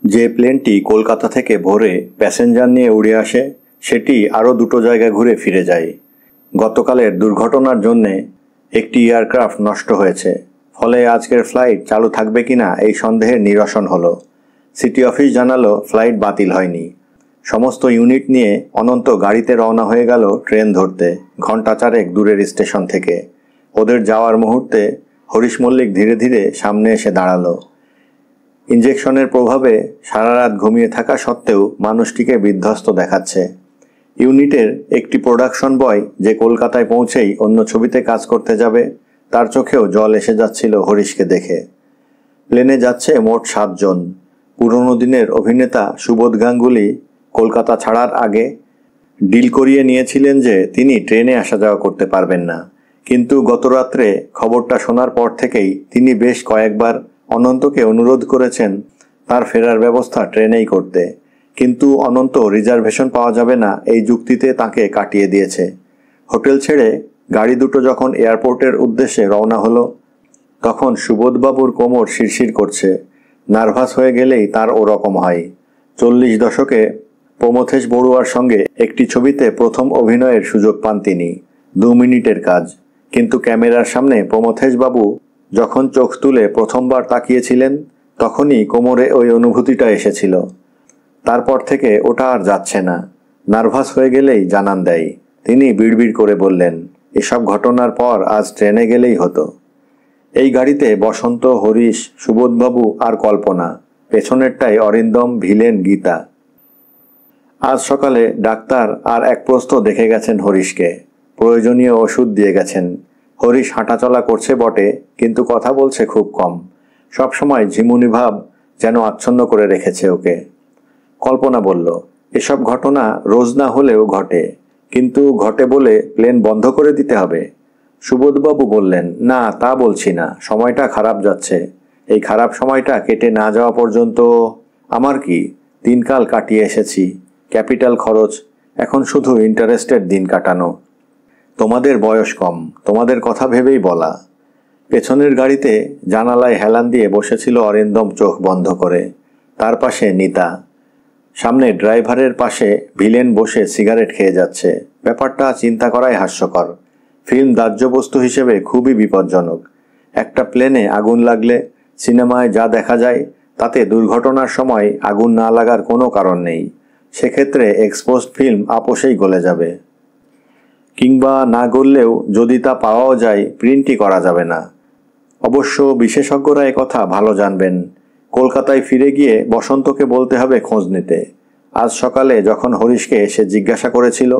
যে প্লেনটি কলকাতা থেকে ভোরে প্যাসেঞ্জার নিয়ে উড়ে আসে সেটি আরও দুটো জায়গায় ঘুরে ফিরে যায়। গতকালের দুর্ঘটনার জন্যে একটি এয়ারক্রাফট নষ্ট হয়েছে, ফলে আজকের ফ্লাইট চালু থাকবে কিনা এই সন্দেহের নিরসন হলো। সিটি অফিস জানালো ফ্লাইট বাতিল হয়নি। সমস্ত ইউনিট নিয়ে অনন্ত গাড়িতে রওনা হয়ে গেল ট্রেন ধরতে ঘণ্টা চারেক দূরের স্টেশন থেকে। ওদের যাওয়ার মুহূর্তে হরিশ মল্লিক ধীরে ধীরে সামনে এসে দাঁড়ালো। ইঞ্জেকশনের প্রভাবে সারা রাত ঘুমিয়ে থাকা সত্ত্বেও মানুষটিকে বিধ্বস্ত দেখাচ্ছে। ইউনিটের একটি প্রোডাকশন বয় যে কলকাতায় পৌঁছেই অন্য ছবিতে কাজ করতে যাবে, তার চোখেও জল এসে যাচ্ছিল হরিশকে দেখে। প্লেনে যাচ্ছে মোট 7 জন। পুরনো দিনের অভিনেতা সুবোধ গাঙ্গুলি কলকাতা ছাড়ার আগে ডিল করিয়ে নিয়েছিলেন যে তিনি ট্রেনে আসা যাওয়া করতে পারবেন না, কিন্তু গতরাত্রে খবরটা শোনার পর থেকেই তিনি বেশ কয়েকবার অনন্তকে অনুরোধ করেছেন তার ফেরার ব্যবস্থা ট্রেনেই করতে, কিন্তু অনন্ত রিজার্ভেশন পাওয়া যাবে না এই যুক্তিতে তাকে কাটিয়ে দিয়েছে। হোটেল ছেড়ে গাড়ি দুটো যখন এয়ারপোর্টের উদ্দেশ্যে রওনা হলো, তখন সুবোধবাবুর কোমর শিরশির করছে। নার্ভাস হয়ে গেলেই তার ওরকম হয়। 40 দশকে প্রমথেশ বড়ুয়ার সঙ্গে একটি ছবিতে প্রথম অভিনয়ের সুযোগ পান তিনি। 2 মিনিটের কাজ, কিন্তু ক্যামেরার সামনে প্রমথেশবাবু যখন চোখ তুলে প্রথমবার তাকিয়েছিলেন তখনই কোমরে ওই অনুভূতিটা এসেছিল। তারপর থেকে ওটা আর যাচ্ছে না। নার্ভাস হয়ে গেলেই জানান দেয়। তিনি বিড়বিড় করে বললেন, এসব ঘটনার পর আজ ট্রেনে গেলেই হতো। এই গাড়িতে বসন্ত, হরিশ, সুবোধবাবু আর কল্পনা, পেছনেরটাই অরিন্দম, ভিলেন, গীতা। আজ সকালে ডাক্তার আর এক প্রস্থ দেখে গেছেন হরিশকে, প্রয়োজনীয় ওষুধ দিয়ে গেছেন। হরিশ হাঁটাচলা করছে বটে, কিন্তু কথা বলছে খুব কম। সবসময় ঝিমুনি ভাব যেন আচ্ছন্ন করে রেখেছে ওকে। কল্পনা বলল, এসব ঘটনা রোজ না হলেও ঘটে, কিন্তু ঘটে বলে প্লেন বন্ধ করে দিতে হবে? সুবোধবাবু বললেন, না তা বলছি না, সময়টা খারাপ যাচ্ছে। এই খারাপ সময়টা কেটে না যাওয়া পর্যন্ত আমার কি, দিনকাল কাটিয়ে এসেছি, ক্যাপিটাল খরচ, এখন শুধু ইন্টারেস্টের দিন কাটানো। তোমাদের বয়স কম, তোমাদের কথা ভেবেই বলা। পেছনের গাড়িতে জানালায় হেলান দিয়ে বসেছিল অরিন্দম চোখ বন্ধ করে, তার পাশে নিতা। সামনে ড্রাইভারের পাশে ভিলেন বসে সিগারেট খেয়ে যাচ্ছে। ব্যাপারটা চিন্তা করাই হাস্যকর। ফিল্ম দাহ্য বস্তু হিসেবে খুবই বিপজ্জনক। একটা প্লেনে আগুন লাগলে সিনেমায় যা দেখা যায় তাতে দুর্ঘটনার সময় আগুন না লাগার কোনো কারণ নেই। সেক্ষেত্রে এক্সপোজড ফিল্ম আপোষেই গলে যাবে, কিংবা না গললেও যদি তা পাওয়াও যায় প্রিন্টই করা যাবে না। অবশ্য বিশেষজ্ঞরা কথা ভালো জানবেন। কলকাতায় ফিরে গিয়ে বসন্তকে বলতে হবে খোঁজ নিতে। আজ সকালে যখন হরিশকে এসে জিজ্ঞাসা করেছিল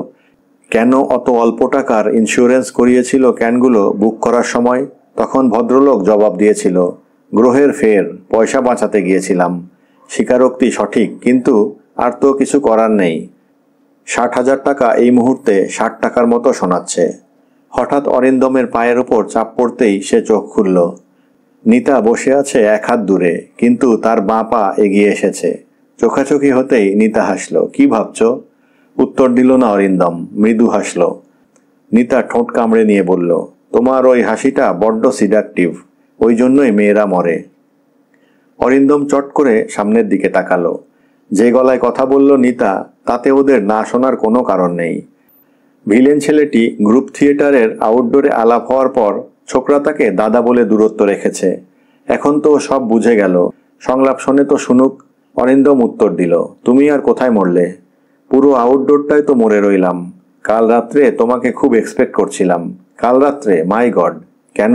কেন অত অল্প টাকার ইন্স্যুরেন্স করিয়েছিল ক্যানগুলো বুক করার সময়, তখন ভদ্রলোক জবাব দিয়েছিল, গ্রহের ফের, পয়সা বাঁচাতে গিয়েছিলাম। স্বীকারোক্তি সঠিক, কিন্তু আর তো কিছু করার নেই। 60,000 টাকা এই মুহূর্তে 60 টাকার মতো শোনাচ্ছে। হঠাৎ অরিন্দমের পায়ের ওপর চাপ পড়তেই সে চোখ খুলল। নিতা বসে আছে 1 হাত দূরে, কিন্তু তার বাঁ পা এগিয়ে এসেছে। চোখাচোখি হতেই নিতা হাসল। কি ভাবছ? উত্তর দিল না অরিন্দম, মৃদু হাসল। নিতা ঠোঁট কামড়ে নিয়ে বলল, তোমার ওই হাসিটা বড্ড সিডাকটিভ, ওই জন্যই মেয়েরা মরে। অরিন্দম চট করে সামনের দিকে তাকালো। যে গলায় কথা বলল নিতা, তাতে ওদের না শোনার কোনো কারণ নেই। ভিলেন ছেলেটি গ্রুপ থিয়েটারের আউটডোরে আলাপ হওয়ার পর ছোকরা তাকে দাদা বলে দূরত্ব রেখেছে। এখন তো সব বুঝে গেল। সংলাপ শোনে তো শুনুক। অরিন্দম উত্তর দিল, তুমি আর কোথায় মরলে? পুরো আউটডোরটাই তো মরে রইলাম। কাল রাত্রে তোমাকে খুব এক্সপেক্ট করছিলাম। কাল রাত্রে? মাই গড! কেন?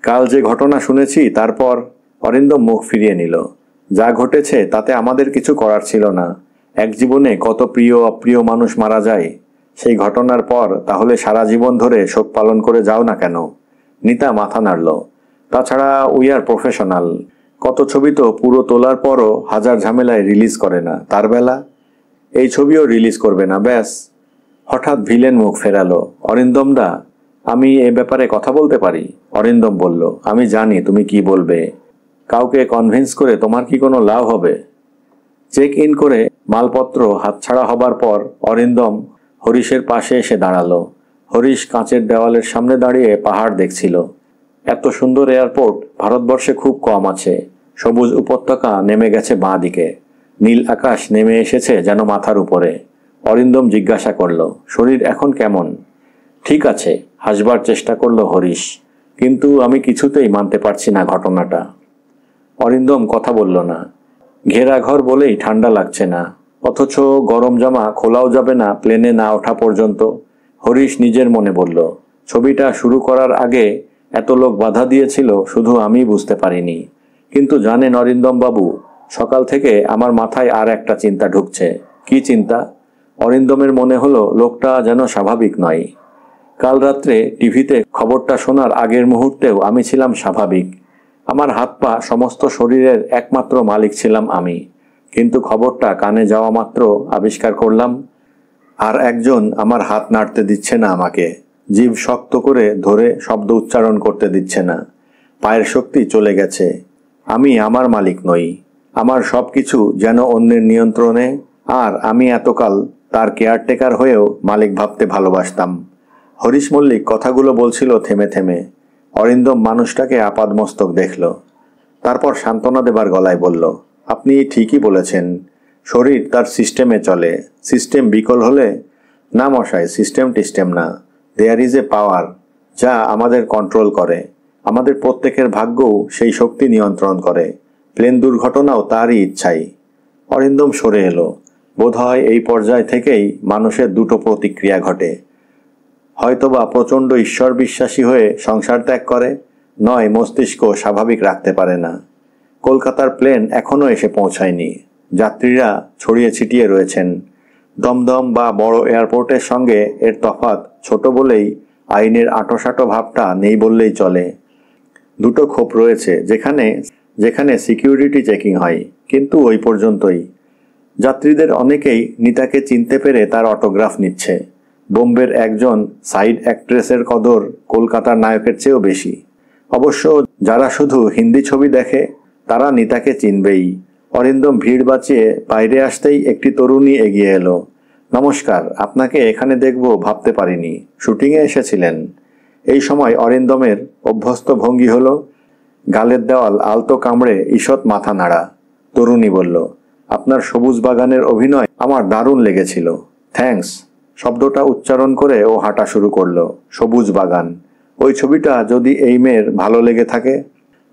কাল যে ঘটনা শুনেছি তারপর। অরিন্দম মুখ ফিরিয়ে নিল। যা ঘটেছে তাতে আমাদের কিছু করার ছিল না। এক জীবনে কত প্রিয় অপ্রিয় মানুষ মারা যায়। সেই ঘটনার পর তাহলে সারা জীবন ধরে শোক পালন করে যাও না কেন? নিতা মাথা নাড়ল। তাছাড়া উই আর প্রফেশনাল। কত ছবি তো পুরো তোলার পরও হাজার ঝামেলায় রিলিজ করে না। তার বেলা এই ছবিও রিলিজ করবে না, ব্যাস। হঠাৎ ভিলেন মুখ ফেরালো। অরিন্দম দা, আমি এ ব্যাপারে কথা বলতে পারি? অরিন্দম বলল, আমি জানি তুমি কি বলবে। কাউকে কনভিন্স করে তোমার কি কোনো লাভ হবে? চেক ইন করে মালপত্র হাতছাড়া হবার পর অরিন্দম হরিশের পাশে এসে দাঁড়ালো। হরিশ কাঁচের দেওয়ালের সামনে দাঁড়িয়ে পাহাড় দেখছিল। এত সুন্দর এয়ারপোর্ট ভারতবর্ষে খুব কম আছে। সবুজ উপত্যকা নেমে গেছে বাঁ দিকে। নীল আকাশ নেমে এসেছে যেন মাথার উপরে। অরিন্দম জিজ্ঞাসা করল, শরীর এখন কেমন? ঠিক আছে, হাসবার চেষ্টা করল হরিশ, কিন্তু আমি কিছুতেই মানতে পারছি না ঘটনাটা। অরিন্দম কথা বলল না। ঘেরা ঘর বলেই ঠান্ডা লাগছে না, অথচ গরম জামা খোলাও যাবে না প্লেনে না ওঠা পর্যন্ত। হরিশ নিজের মনে বলল, ছবিটা শুরু করার আগে এত লোক বাধা দিয়েছিল শুধু আমি বুঝতে পারিনি। কিন্তু জানেন অরিন্দম বাবু, সকাল থেকে আমার মাথায় আর একটা চিন্তা ঢুকছে। কি চিন্তা? অরিন্দমের মনে হলো লোকটা যেন স্বাভাবিক নয়। কাল রাত্রে টিভিতে খবরটা শোনার আগের মুহূর্তেও আমি ছিলাম স্বাভাবিক। আমার হাত পা সমস্ত শরীরের একমাত্র মালিক ছিলাম আমি। কিন্তু খবরটা কানে যাওয়া মাত্র আবিষ্কার করলাম আর একজন আমার হাত নাড়তে দিচ্ছে না আমাকে, জিভ শক্ত করে ধরে শব্দ উচ্চারণ করতে দিচ্ছে না। পায়ের শক্তি চলে গেছে। আমি আমার মালিক নই। আমার সব কিছু যেন অন্যের নিয়ন্ত্রণে, আর আমি এতকাল তার কেয়ারটেকার হয়েও মালিক ভাবতে ভালোবাসতাম। হরিশ মল্লিক কথাগুলো বলছিল থেমে থেমে। অরিন্দম মানুষটাকে আপাদমস্তক দেখল। তারপর সান্ত্বনা দেবার গলায় বলল, আপনি ঠিকই বলেছেন। শরীর তার সিস্টেমে চলে। সিস্টেম বিকল হলে? না মশাই, সিস্টেম টিস্টেম না। দেয়ার ইজ এ পাওয়ার যা আমাদের কন্ট্রোল করে। আমাদের প্রত্যেকের ভাগ্যও সেই শক্তি নিয়ন্ত্রণ করে। প্লেন দুর্ঘটনাও তারই ইচ্ছাই। অরিন্দম সরে এলো। বোধহয় এই পর্যায় থেকেই মানুষের দুটো প্রতিক্রিয়া ঘটে। হয়তোবা প্রচণ্ড ঈশ্বর বিশ্বাসী হয়ে সংসার ত্যাগ করে, নয় মস্তিষ্ক স্বাভাবিক রাখতে পারে না। কলকাতার প্লেন এখনও এসে পৌঁছায়নি। যাত্রীরা ছড়িয়ে ছিটিয়ে রয়েছেন। দমদম বা বড় এয়ারপোর্টের সঙ্গে এর তফাৎ ছোট বলেই আইনের আঁটোসাঁটো ভাবটা নেই বললেই চলে। দুটো খোপ রয়েছে যেখানে যেখানে সিকিউরিটি চেকিং হয়, কিন্তু ওই পর্যন্তই। যাত্রীদের অনেকেই নিতাকে চিনতে পেরে তার অটোগ্রাফ নিচ্ছে। বোম্বের একজন সাইড অ্যাক্ট্রেসের কদর কলকাতার নায়কের চেয়েও বেশি। অবশ্য যারা শুধু হিন্দি ছবি দেখে তারা নিতাকে চিনবেই। অরিন্দম ভিড় বাঁচিয়ে বাইরে আসতেই একটি তরুণী এগিয়ে এলো। নমস্কার, আপনাকে এখানে দেখব ভাবতে পারিনি। শুটিংয়ে এসেছিলেন? এই সময় অরিন্দমের অভ্যস্ত ভঙ্গি হলো গালের দেওয়াল আলতো কামড়ে ঈষৎ মাথা নাড়া। তরুণী বলল, আপনার সবুজ বাগানের অভিনয় আমার দারুণ লেগেছিল। থ্যাঙ্কস। শব্দটা উচ্চারণ করে ও হাঁটা শুরু করলো। সবুজ বাগান। ওই ছবিটা যদি এই মেয়ের ভালো লেগে থাকে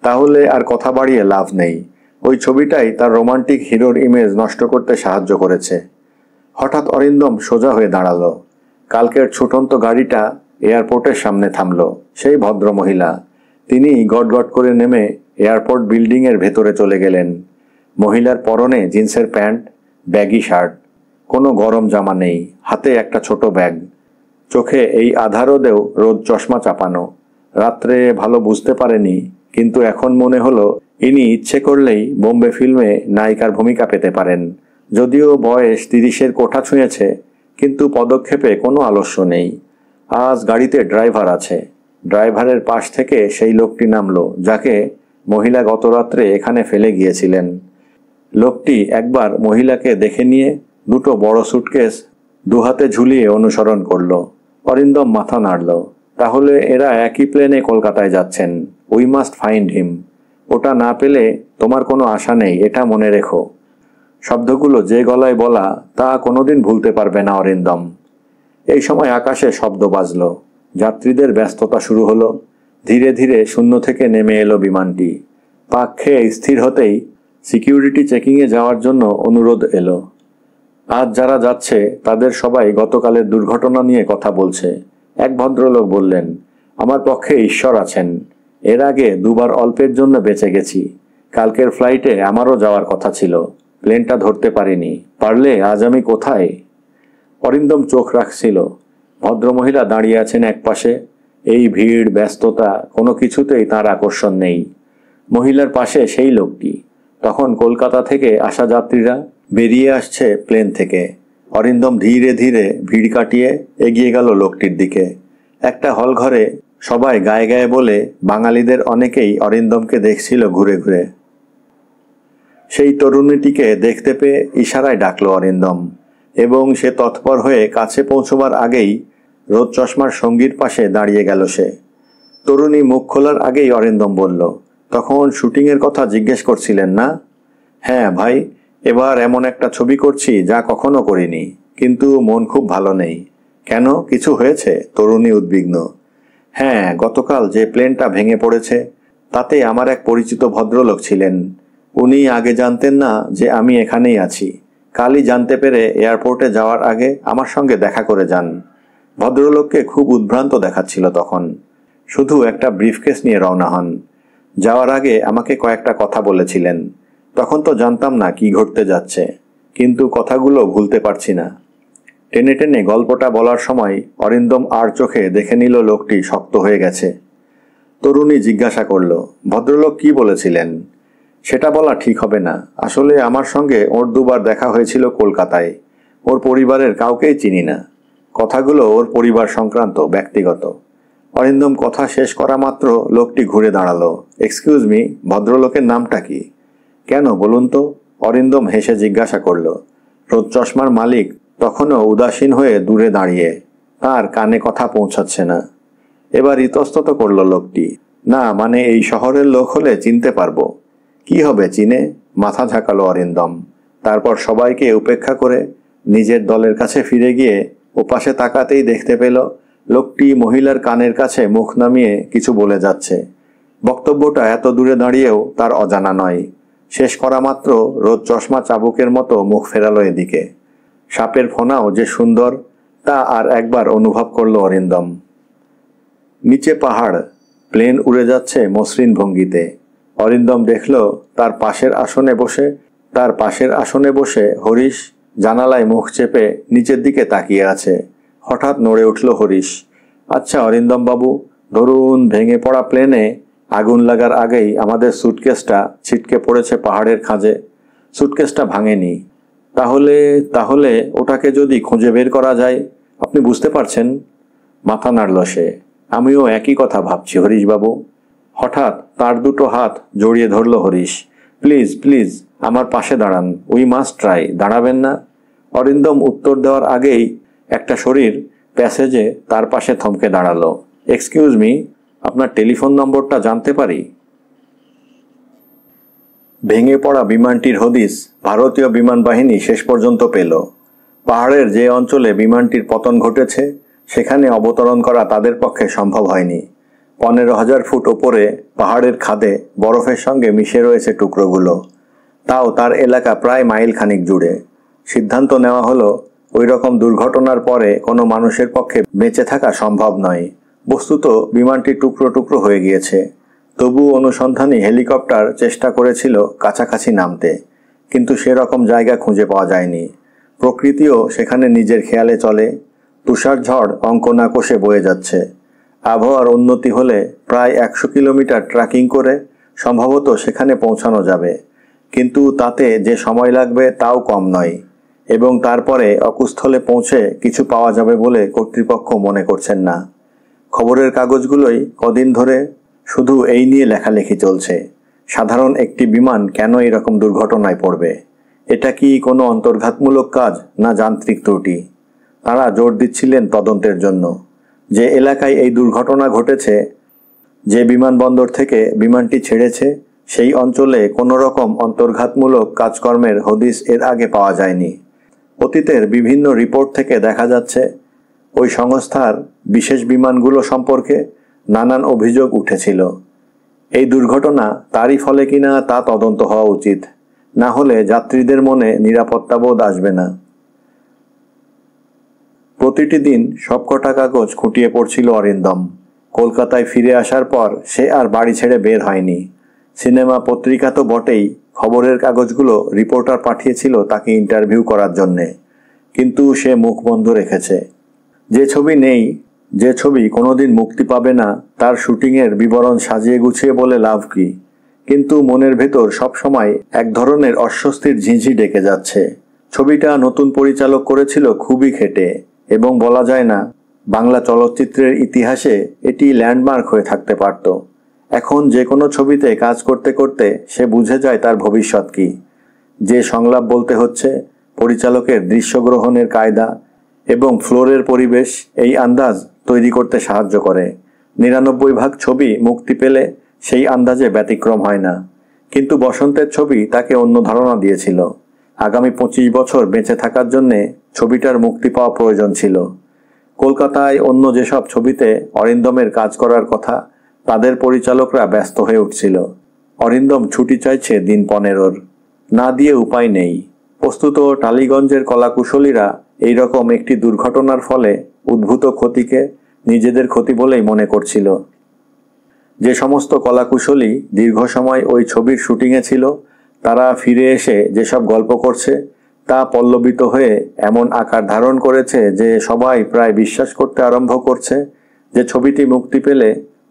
তাহলে আর কথা বাড়িয়ে লাভ নেই। ওই ছবিটাই তার রোমান্টিক হিরোর ইমেজ নষ্ট করতে সাহায্য করেছে। হঠাৎ অরিন্দম সোজা হয়ে দাঁড়ালো। কালকের ছুটন্ত গাড়িটা এয়ারপোর্টের সামনে থামলো। সেই ভদ্রমহিলা। তিনি গটগট করে নেমে এয়ারপোর্ট বিল্ডিংয়ের ভেতরে চলে গেলেন। মহিলার পরনে জিন্সের প্যান্ট, ব্যাগি শার্ট, কোনো গরম জামা নেই, হাতে একটা ছোট ব্যাগ। চোখে এই আধারোদেও রোদ চশমা চাপানো। রাত্রে ভালো বুঝতে পারেনি, কিন্তু এখন মনে হলো ইনি ইচ্ছে করলেই বোম্বে ফিল্মে নায়িকার ভূমিকা পেতে পারেন। যদিও বয়স 30-এর কোঠা ছুঁয়েছে, কিন্তু পদক্ষেপে কোনো আলস্য নেই। আজ গাড়িতে ড্রাইভার আছে। ড্রাইভারের পাশ থেকে সেই লোকটি নামলো যাকে মহিলা গত রাত্রে এখানে ফেলে গিয়েছিলেন। লোকটি একবার মহিলাকে দেখে নিয়ে দুটো বড় সুটকেস দুহাতে ঝুলিয়ে অনুসরণ করল। অরিন্দম মাথা নাড়ল। তাহলে এরা একই প্লেনে কলকাতায় যাচ্ছেন। We must find him. ওটা না পেলে তোমার কোনো আশা নেই, এটা মনে রেখো। শব্দগুলো যে গলায় বলা তা কোনোদিন ভুলতে পারবে না অরিন্দম। এই সময় আকাশে শব্দ বাজল। যাত্রীদের ব্যস্ততা শুরু হলো। ধীরে ধীরে শূন্য থেকে নেমে এলো বিমানটি। পাক খেয়ে স্থির হতেই সিকিউরিটি চেকিংয়ে যাওয়ার জন্য অনুরোধ এলো। আজ যারা যাচ্ছে তাদের সবাই গতকালের দুর্ঘটনা নিয়ে কথা বলছে। এক ভদ্রলোক বললেন, আমার পক্ষে ঈশ্বর আছেন। এর আগে দুবার অল্পের জন্য বেঁচে গেছি। কালকের ফ্লাইটে আমারও যাওয়ার কথা ছিল, প্লেনটা ধরতে পারিনি। পারলে আজ আমি কোথায়? অরিন্দম চোখ রাখছিল। ভদ্রমহিলা দাঁড়িয়ে আছেন একপাশে। এই ভিড় ব্যস্ততা কোনো কিছুতেই তার আকর্ষণ নেই। মহিলার পাশে সেই লোকটি। তখন কলকাতা থেকে আসা যাত্রীরা বেরিয়ে আসছে প্লেন থেকে। অরিন্দম ধীরে ধীরে ভিড় কাটিয়ে এগিয়ে গেল লোকটির দিকে। একটা হল ঘরে সবাই গায়ে গায়ে বলে বাঙালিদের অনেকেই অরিন্দমকে দেখছিল ঘুরে ঘুরে। সেই তরুণীটিকে দেখতে পেয়ে ইশারায় ডাকলো অরিন্দম, এবং সে তৎপর হয়ে কাছে পৌঁছবার আগেই রোদ চশমার সঙ্গীর পাশে দাঁড়িয়ে গেল সে। তরুণী মুখ খোলার আগেই অরিন্দম বলল, তখন শুটিংয়ের কথা জিজ্ঞেস করছিলেন না? হ্যাঁ ভাই, এবার এমন একটা ছবি করছি যা কখনো করিনি, কিন্তু মন খুব ভালো নেই। কেন, কিছু হয়েছে? তরুণী উদ্বিগ্ন। হ্যাঁ, গতকাল যে প্লেনটা ভেঙে পড়েছে তাতে আমার এক পরিচিত ভদ্রলোক ছিলেন। উনি আগে জানতেন না যে আমি এখানেই আছি। কালই জানতে পেরে এয়ারপোর্টে যাওয়ার আগে আমার সঙ্গে দেখা করে যান। ভদ্রলোককে খুব উদ্ভ্রান্ত দেখাচ্ছিল তখন। শুধু একটা ব্রিফকেস নিয়ে রওনা হন। যাওয়ার আগে আমাকে কয়েকটা কথা বলেছিলেন। তখন তো জানতাম না কি ঘটতে যাচ্ছে, কিন্তু কথাগুলো ভুলতে পারছি না। টেনে টেনে গল্পটা বলার সময় অরিন্দম আর চোখে দেখে নিল লোকটি শক্ত হয়ে গেছে। তরুণী জিজ্ঞাসা করল, ভদ্রলোক কি বলেছিলেন? সেটা বলা ঠিক হবে না। আসলে আমার সঙ্গে ওর দুবার দেখা হয়েছিল কলকাতায়। ওর পরিবারের কাউকেই চিনি না। কথাগুলো ওর পরিবার সংক্রান্ত, ব্যক্তিগত। অরিন্দম কথা শেষ করা মাত্র লোকটি ঘুরে দাঁড়ালো। এক্সকিউজ মি, ভদ্রলোকের নামটা কি? কেন বলুন তো? অরিন্দম হেসে জিজ্ঞাসা করল। রোদ চশমার মালিক তখনও উদাসীন হয়ে দূরে দাঁড়িয়ে, তার কানে কথা পৌঁছাচ্ছে না। এবার ইতস্তত করল লোকটি। না মানে এই শহরের লোক হলে চিনতে পারবো। কি হবে চিনে? মাথা ঝাঁকালো অরিন্দম। তারপর সবাইকে উপেক্ষা করে নিজের দলের কাছে ফিরে গিয়ে ওপাশে তাকাতেই দেখতে পেল লোকটি মহিলার কানের কাছে মুখ নামিয়ে কিছু বলে যাচ্ছে। বক্তব্যটা এত দূরে দাঁড়িয়েও তার অজানা নয়। শেষ করা মাত্র রোদ চশমা চাবুকের মতো মুখ ফেরালো এদিকে। সাপের ফোনাও যে সুন্দর তা আর একবার অনুভব করল অরিন্দম। নিচে পাহাড়, প্লেন উড়ে যাচ্ছে মসৃণ ভঙ্গিতে। অরিন্দম দেখল তার পাশের আসনে বসে হরিশ জানালায় মুখ চেপে নিচের দিকে তাকিয়ে আছে। হঠাৎ নড়ে উঠল হরিশ। আচ্ছা অরিন্দম বাবু, ধরুন ভেঙে পড়া প্লেনে আগুন লাগার আগেই আমাদের সুটকেসটা ছিটকে পড়েছে পাহাড়ের খাঁজে। সুটকেসটা ভাঙেনি। তাহলে ওটাকে যদি খুঁজে বের করা যায়, আপনি বুঝতে পারছেন? মাথা নাড়ল সে। আমিও একই কথা ভাবছি হরিশবাবু। হঠাৎ তার দুটো হাত জড়িয়ে ধরল হরিশ। প্লিজ প্লিজ আমার পাশে দাঁড়ান। We must try. দাঁড়াবেন না? অরিন্দম উত্তর দেওয়ার আগেই একটা শরীর প্যাসেজে তার পাশে থমকে দাঁড়ালো। এক্সকিউজ মি, আপনার টেলিফোন নম্বরটা জানতে পারি? ভেঙে পড়া বিমানটির হদিস ভারতীয় বিমান বাহিনী শেষ পর্যন্ত পেল। পাহাড়ের যে অঞ্চলে বিমানটির পতন ঘটেছে সেখানে অবতরণ করা তাদের পক্ষে সম্ভব হয়নি। 15,000 ফুট ওপরে পাহাড়ের খাদে বরফের সঙ্গে মিশে রয়েছে টুকরোগুলো। তাও তার এলাকা প্রায় মাইল খানিক জুড়ে। সিদ্ধান্ত নেওয়া হলো ওই রকম দুর্ঘটনার পরে কোনো মানুষের পক্ষে বেঁচে থাকা সম্ভব নয়। বস্তুত বিমানটি টুকরো টুকরো হয়ে গিয়েছে। তবু অনুসন্ধানী হেলিকপ্টার চেষ্টা করেছিল কাছাকাছি নামতে, কিন্তু সেরকম জায়গা খুঁজে পাওয়া যায়নি। প্রকৃতিও সেখানে নিজের খেয়ালে চলে। তুষার ঝড় অঙ্কনা কষে বয়ে যাচ্ছে। আবহাওয়ার উন্নতি হলে প্রায় 100 কিলোমিটার ট্রেকিং করে সম্ভবত সেখানে পৌঁছানো যাবে, কিন্তু তাতে যে সময় লাগবে তাও কম নয়, এবং তারপরে অকুস্থলে পৌঁছে কিছু পাওয়া যাবে বলে কর্তৃপক্ষ মনে করছেন না। খবরের কাগজগুলোই কদিন ধরে শুধু এই নিয়ে লেখালেখি চলছে। সাধারণ একটি বিমান কেন এরকম দুর্ঘটনায় পড়বে? এটা কি কোনো অন্তর্ঘাতমূলক কাজ না যান্ত্রিক ত্রুটি? তারা জোর দিচ্ছিলেন তদন্তের জন্য। যে এলাকায় এই দুর্ঘটনা ঘটেছে, যে বিমানবন্দর থেকে বিমানটি ছেড়েছে, সেই অঞ্চলে কোনো রকম অন্তর্ঘাতমূলক কাজকর্মের হদিস এর আগে পাওয়া যায়নি। অতীতের বিভিন্ন রিপোর্ট থেকে দেখা যাচ্ছে ওই সংস্থার বিশেষ বিমানগুলো সম্পর্কে নানান অভিযোগ উঠেছিল। এই দুর্ঘটনা তারই ফলে কিনা তা তদন্ত হওয়া উচিত, না হলে যাত্রীদের মনে নিরাপত্তাবোধ আসবে না। প্রতিটি দিন সবকটা কাগজ খুঁটিয়ে পড়ছিল অরিন্দম। কলকাতায় ফিরে আসার পর সে আর বাড়ি ছেড়ে বের হয়নি। সিনেমা পত্রিকা তো বটেই, খবরের কাগজগুলো রিপোর্টার পাঠিয়েছিল তাকে ইন্টারভিউ করার জন্যে, কিন্তু সে মুখ বন্ধ রেখেছে। যে ছবি কোনোদিন মুক্তি পাবে না তার শুটিংয়ের বিবরণ সাজিয়ে গুছিয়ে বলে লাভ কি? কিন্তু মনের ভেতর সবসময় এক ধরনের অস্বস্তির ঝিঁঝি ডেকে যাচ্ছে। ছবিটা নতুন পরিচালক করেছিল খুবই খেটে, এবং বলা যায় না বাংলা চলচ্চিত্রের ইতিহাসে এটি ল্যান্ডমার্ক হয়ে থাকতে পারত। এখন যে কোনো ছবিতে কাজ করতে করতে সে বুঝে যায় তার ভবিষ্যৎ কি। যে সংলাপ বলতে হচ্ছে, পরিচালকের দৃশ্যগ্রহণের কায়দা এবং ফ্লোরের পরিবেশ এই আন্দাজ তৈরি করতে সাহায্য করে। 99 ভাগ ছবি মুক্তি পেলে সেই আন্দাজে ব্যতিক্রম হয় না। কিন্তু বসন্তের ছবি তাকে অন্য ধারণা দিয়েছিল। আগামী 25 বছর বেঁচে থাকার জন্যে ছবিটার মুক্তি পাওয়া প্রয়োজন ছিল। কলকাতায় অন্য যেসব ছবিতে অরিন্দমের কাজ করার কথা, তাদের পরিচালকরা ব্যস্ত হয়ে উঠছিল। অরিন্দম ছুটি চাইছে দিন 15-র, না দিয়ে উপায় নেই। বস্তুত টালিগঞ্জের কলাকুশলীরা এইরকম একটি দুর্ঘটনার ফলে উদ্ভূত ক্ষতিকে নিজেদের ক্ষতি বলেই মনে করছিল। যে সমস্ত কলাকুশলী দীর্ঘ সময় ওই ছবির শুটিংয়ে ছিল, তারা ফিরে এসে যেসব গল্প করছে তা পল্লবিত হয়ে এমন আকার ধারণ করেছে যে সবাই প্রায় বিশ্বাস করতে আরম্ভ করছে যে ছবিটি মুক্তি পেলে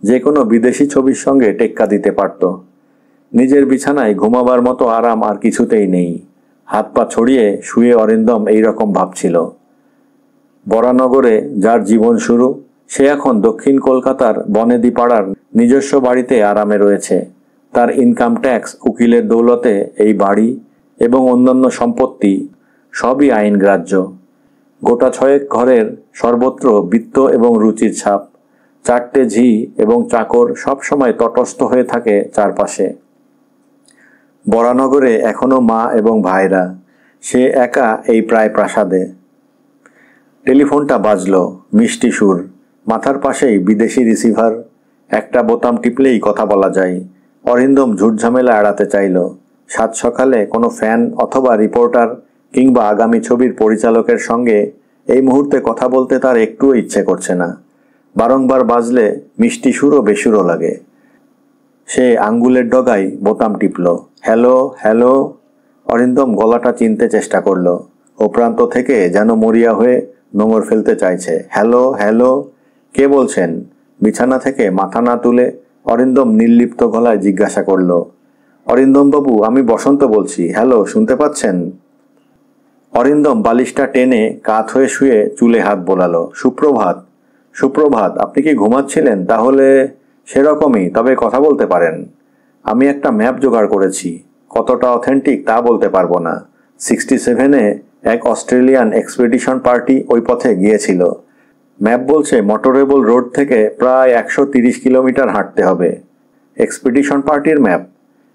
যে কোনো বিদেশি ছবির সঙ্গে টেক্কা দিতে পারত। নিজের বিছানায় ঘুমাবার মতো আরাম আর কিছুতেই নেই। হাত পা ছড়িয়ে শুয়ে অরিন্দম এইরকম ভাবছিল। বরানগরে যার জীবন শুরু, সে এখন দক্ষিণ কলকাতার বনেদি পাড়ার নিজস্ব বাড়িতে আরামে রয়েছে। তার ইনকাম ট্যাক্স, উকিলের দৌলতে এই বাড়ি এবং অন্যান্য সম্পত্তি সবই আইনগ্রাহ্য। গোটা 6 ঘরের সর্বত্র বৃত্ত এবং রুচির ছাপ। 4টে ঝি এবং চাকর সবসময় তটস্থ হয়ে থাকে চারপাশে। বরানগরে এখনো মা এবং ভাইরা। সে একা এই প্রায় প্রাসাদে। টেলিফোনটা বাজল, মিষ্টি সুর। মাথার পাশেই বিদেশি রিসিভার। একটা বোতাম টিপলেই কথা বলা যায়। অরিন্দম ঝুটঝামেলা এড়াতে চাইল। সাত সকালে কোনো ফ্যান অথবা রিপোর্টার কিংবা আগামী ছবির পরিচালকের সঙ্গে এই মুহূর্তে কথা বলতে তার একটুও ইচ্ছে করছে না। বারংবার বাজলে মিষ্টি সুরও বেসুরো লাগে। সে আঙ্গুলের ডগায় বোতাম টিপল। Hello hello. অরিন্দম গলাটা চিনতে চেষ্টা করল। ও প্রান্ত থেকে যেন মরিয়া হয়ে নোঙর ফেলতে চাইছে। হ্যালো হ্যালো, কে বলছেন? বিছানা থেকে মাথা না তুলে অরিন্দম নির্লিপ্ত গলায় জিজ্ঞাসা করল। অরিন্দম বাবু, আমি বসন্ত বলছি। হ্যালো, শুনতে পাচ্ছেন? অরিন্দম বালিশটা টেনে কাত হয়ে শুয়ে চুলে হাত বোলালো। সুপ্রভাত। সুপ্রভাত। আপনি কি ঘুমাচ্ছিলেন? তাহলে সেরকমই, তবে কথা বলতে পারেন। আমি একটা ম্যাপ জোগাড় করেছি। কতটা অথেন্টিক তা বলতে পারবো না। 67-এ এক অস্ট্রেলিয়ান এক্সপেডিশন পার্টি ওই পথে গিয়েছিল। ম্যাপ বলছে মোটরেবল রোড থেকে প্রায় 130 কিলোমিটার হাঁটতে হবে। এক্সপেডিশন পার্টির ম্যাপ?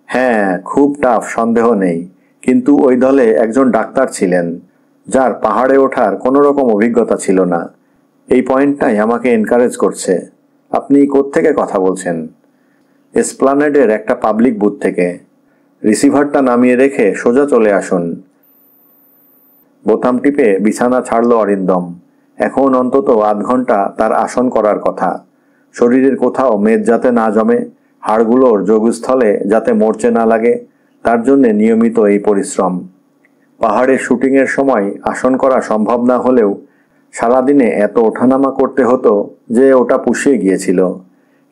হ্যাঁ, খুব টাফ, সন্দেহ নেই। কিন্তু ওই দলে একজন ডাক্তার ছিলেন, যার পাহাড়ে ওঠার কোনো রকম অভিজ্ঞতা ছিল না। এই পয়েন্টটাই আমাকে এনকারেজ করছে। আপনি কোত্থেকে কথা বলছেন? এসপ্লানেডের একটা পাবলিক বুথ থেকে। রিসিভারটা নামিয়ে রেখে সোজা চলে আসুন। বোতাম টিপে বিছানা ছাড়ল অরিন্দম। এখন অন্তত আধ ঘন্টা তার আসন করার কথা। শরীরের কোথাও মেদ যাতে না জমে, হাড়গুলোর যোগস্থলে যাতে মরচে না লাগে, তার জন্যে নিয়মিত এই পরিশ্রম। পাহাড়ের শুটিংয়ের সময় আসন করা সম্ভব না হলেও সারাদিনে এত ওঠানামা করতে হতো যে ওটা পুষিয়ে গিয়েছিল।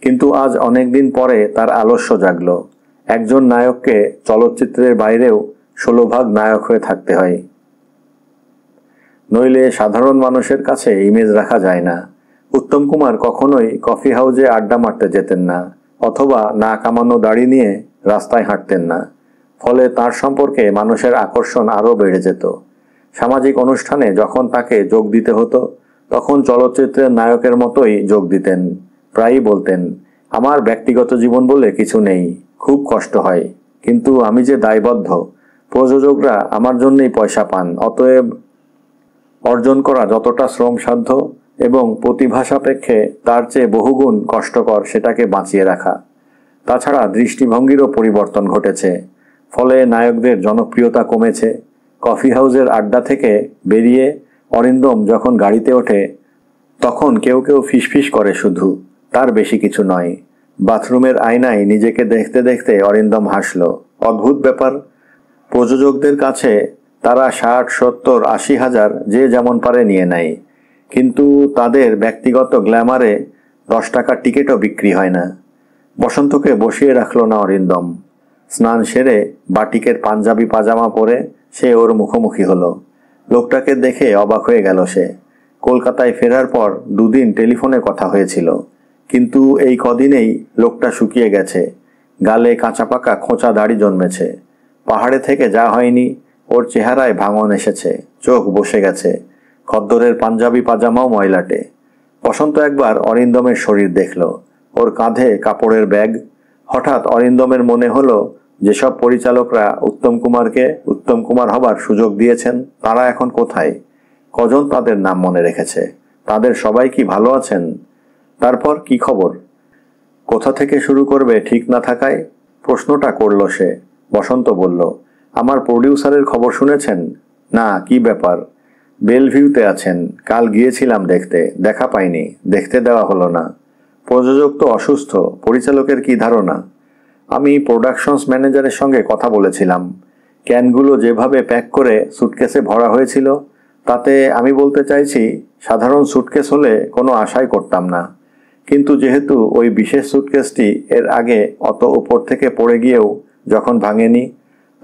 কিন্তু আজ অনেক দিন পরে তার আলস্য জাগল। একজন নায়ককে চলচ্চিত্রের বাইরেও 16 ভাগ নায়ক হয়ে থাকতে হয়, নইলে সাধারণ মানুষের কাছে ইমেজ রাখা যায় না। উত্তম কুমার কখনোই কফি হাউজে আড্ডা মারতে যেতেন না, অথবা না কামানো দাড়ি নিয়ে রাস্তায় হাঁটতেন না। ফলে তার সম্পর্কে মানুষের আকর্ষণ আরও বেড়ে যেত। সামাজিক অনুষ্ঠানে যখন তাকে যোগ দিতে হতো, তখন চলচ্চিত্রের নায়কের মতোই যোগ দিতেন। প্রায়ই বলতেন, আমার ব্যক্তিগত জীবন বলে কিছু নেই, খুব কষ্ট হয়, কিন্তু আমি যে দায়বদ্ধ। প্রযোজকরা আমার জন্যই পয়সা পান, অতএব অর্জন করা যতটা শ্রমসাধ্য এবং প্রতিভা সাপেক্ষে তার চেয়ে বহুগুণ কষ্টকর সেটাকে বাঁচিয়ে রাখা। তাছাড়া দৃষ্টিভঙ্গিরও পরিবর্তন ঘটেছে। ফলে নায়কদের জনপ্রিয়তা কমেছে। কফি হাউজের আড্ডা থেকে বেরিয়ে অরিন্দম যখন গাড়িতে ওঠে, তখন কেউ কেউ ফিসফিস করে শুধু, তার বেশি কিছু নয়। বাথরুমের আয়নায় নিজেকে দেখতে দেখতে অরিন্দম হাসল। অদ্ভুত ব্যাপার, প্রযোজকদের কাছে তারা 60, 70, 80 হাজার যে যেমন পারে নিয়ে নেয়, কিন্তু তাদের ব্যক্তিগত গ্ল্যামারে 10 টাকার টিকিটও বিক্রি হয় না। বসন্তকে বসিয়ে রাখল না অরিন্দম। স্নান সেরে বাটিকের পাঞ্জাবি পাজামা পরে সে ওর মুখোমুখি হলো। লোকটাকে দেখে অবাক হয়ে গেল সে। কলকাতায় ফেরার পর 2 দিন টেলিফোনে কথা হয়েছিল, কিন্তু এই কদিনেই লোকটা শুকিয়ে গেছে। গালে কাঁচা পাকা খোঁচা দাড়ি জন্মেছে। পাহাড়ে থেকে যা হয়নি, ওর চেহারায় ভাঙন এসেছে, চোখ বসে গেছে, খদ্দরের পাঞ্জাবি পাজামাও ময়লাটে। বসন্ত একবার অরিন্দমের শরীর দেখল, ওর কাঁধে কাপড়ের ব্যাগ। হঠাৎ অরিন্দমের মনে হলো যেসব পরিচালকরা উত্তম কুমারকে উত্তম কুমার হবার সুযোগ দিয়েছেন তারা এখন কোথায়? কজন তাদের নাম মনে রেখেছে? তাদের সবাই কি ভালো আছেন? তারপর কি খবর? কোথা থেকে শুরু করবে ঠিক না থাকায় প্রশ্নটা করল সে। বসন্ত বলল, আমার প্রডিউসারের খবর শুনেছেন? না, কি ব্যাপার? বেলভিউতে আছেন। কাল গিয়েছিলাম দেখতে, দেখা পাইনি, দেখতে দেওয়া হলো না। প্রযোজক তো অসুস্থ, পরিচালকের কি ধারণা? আমি প্রোডাকশনস ম্যানেজারের সঙ্গে কথা বলেছিলাম। ক্যানগুলো যেভাবে প্যাক করে সুটকেসে ভরা হয়েছিল তাতে আমি বলতে চাইছি সাধারণ সুটকেস হলে কোনো আশাই করতাম না, কিন্তু যেহেতু ওই বিশেষ সুটকেসটি এর আগে অত উপর থেকে পড়ে গিয়েও যখন ভাঙেনি,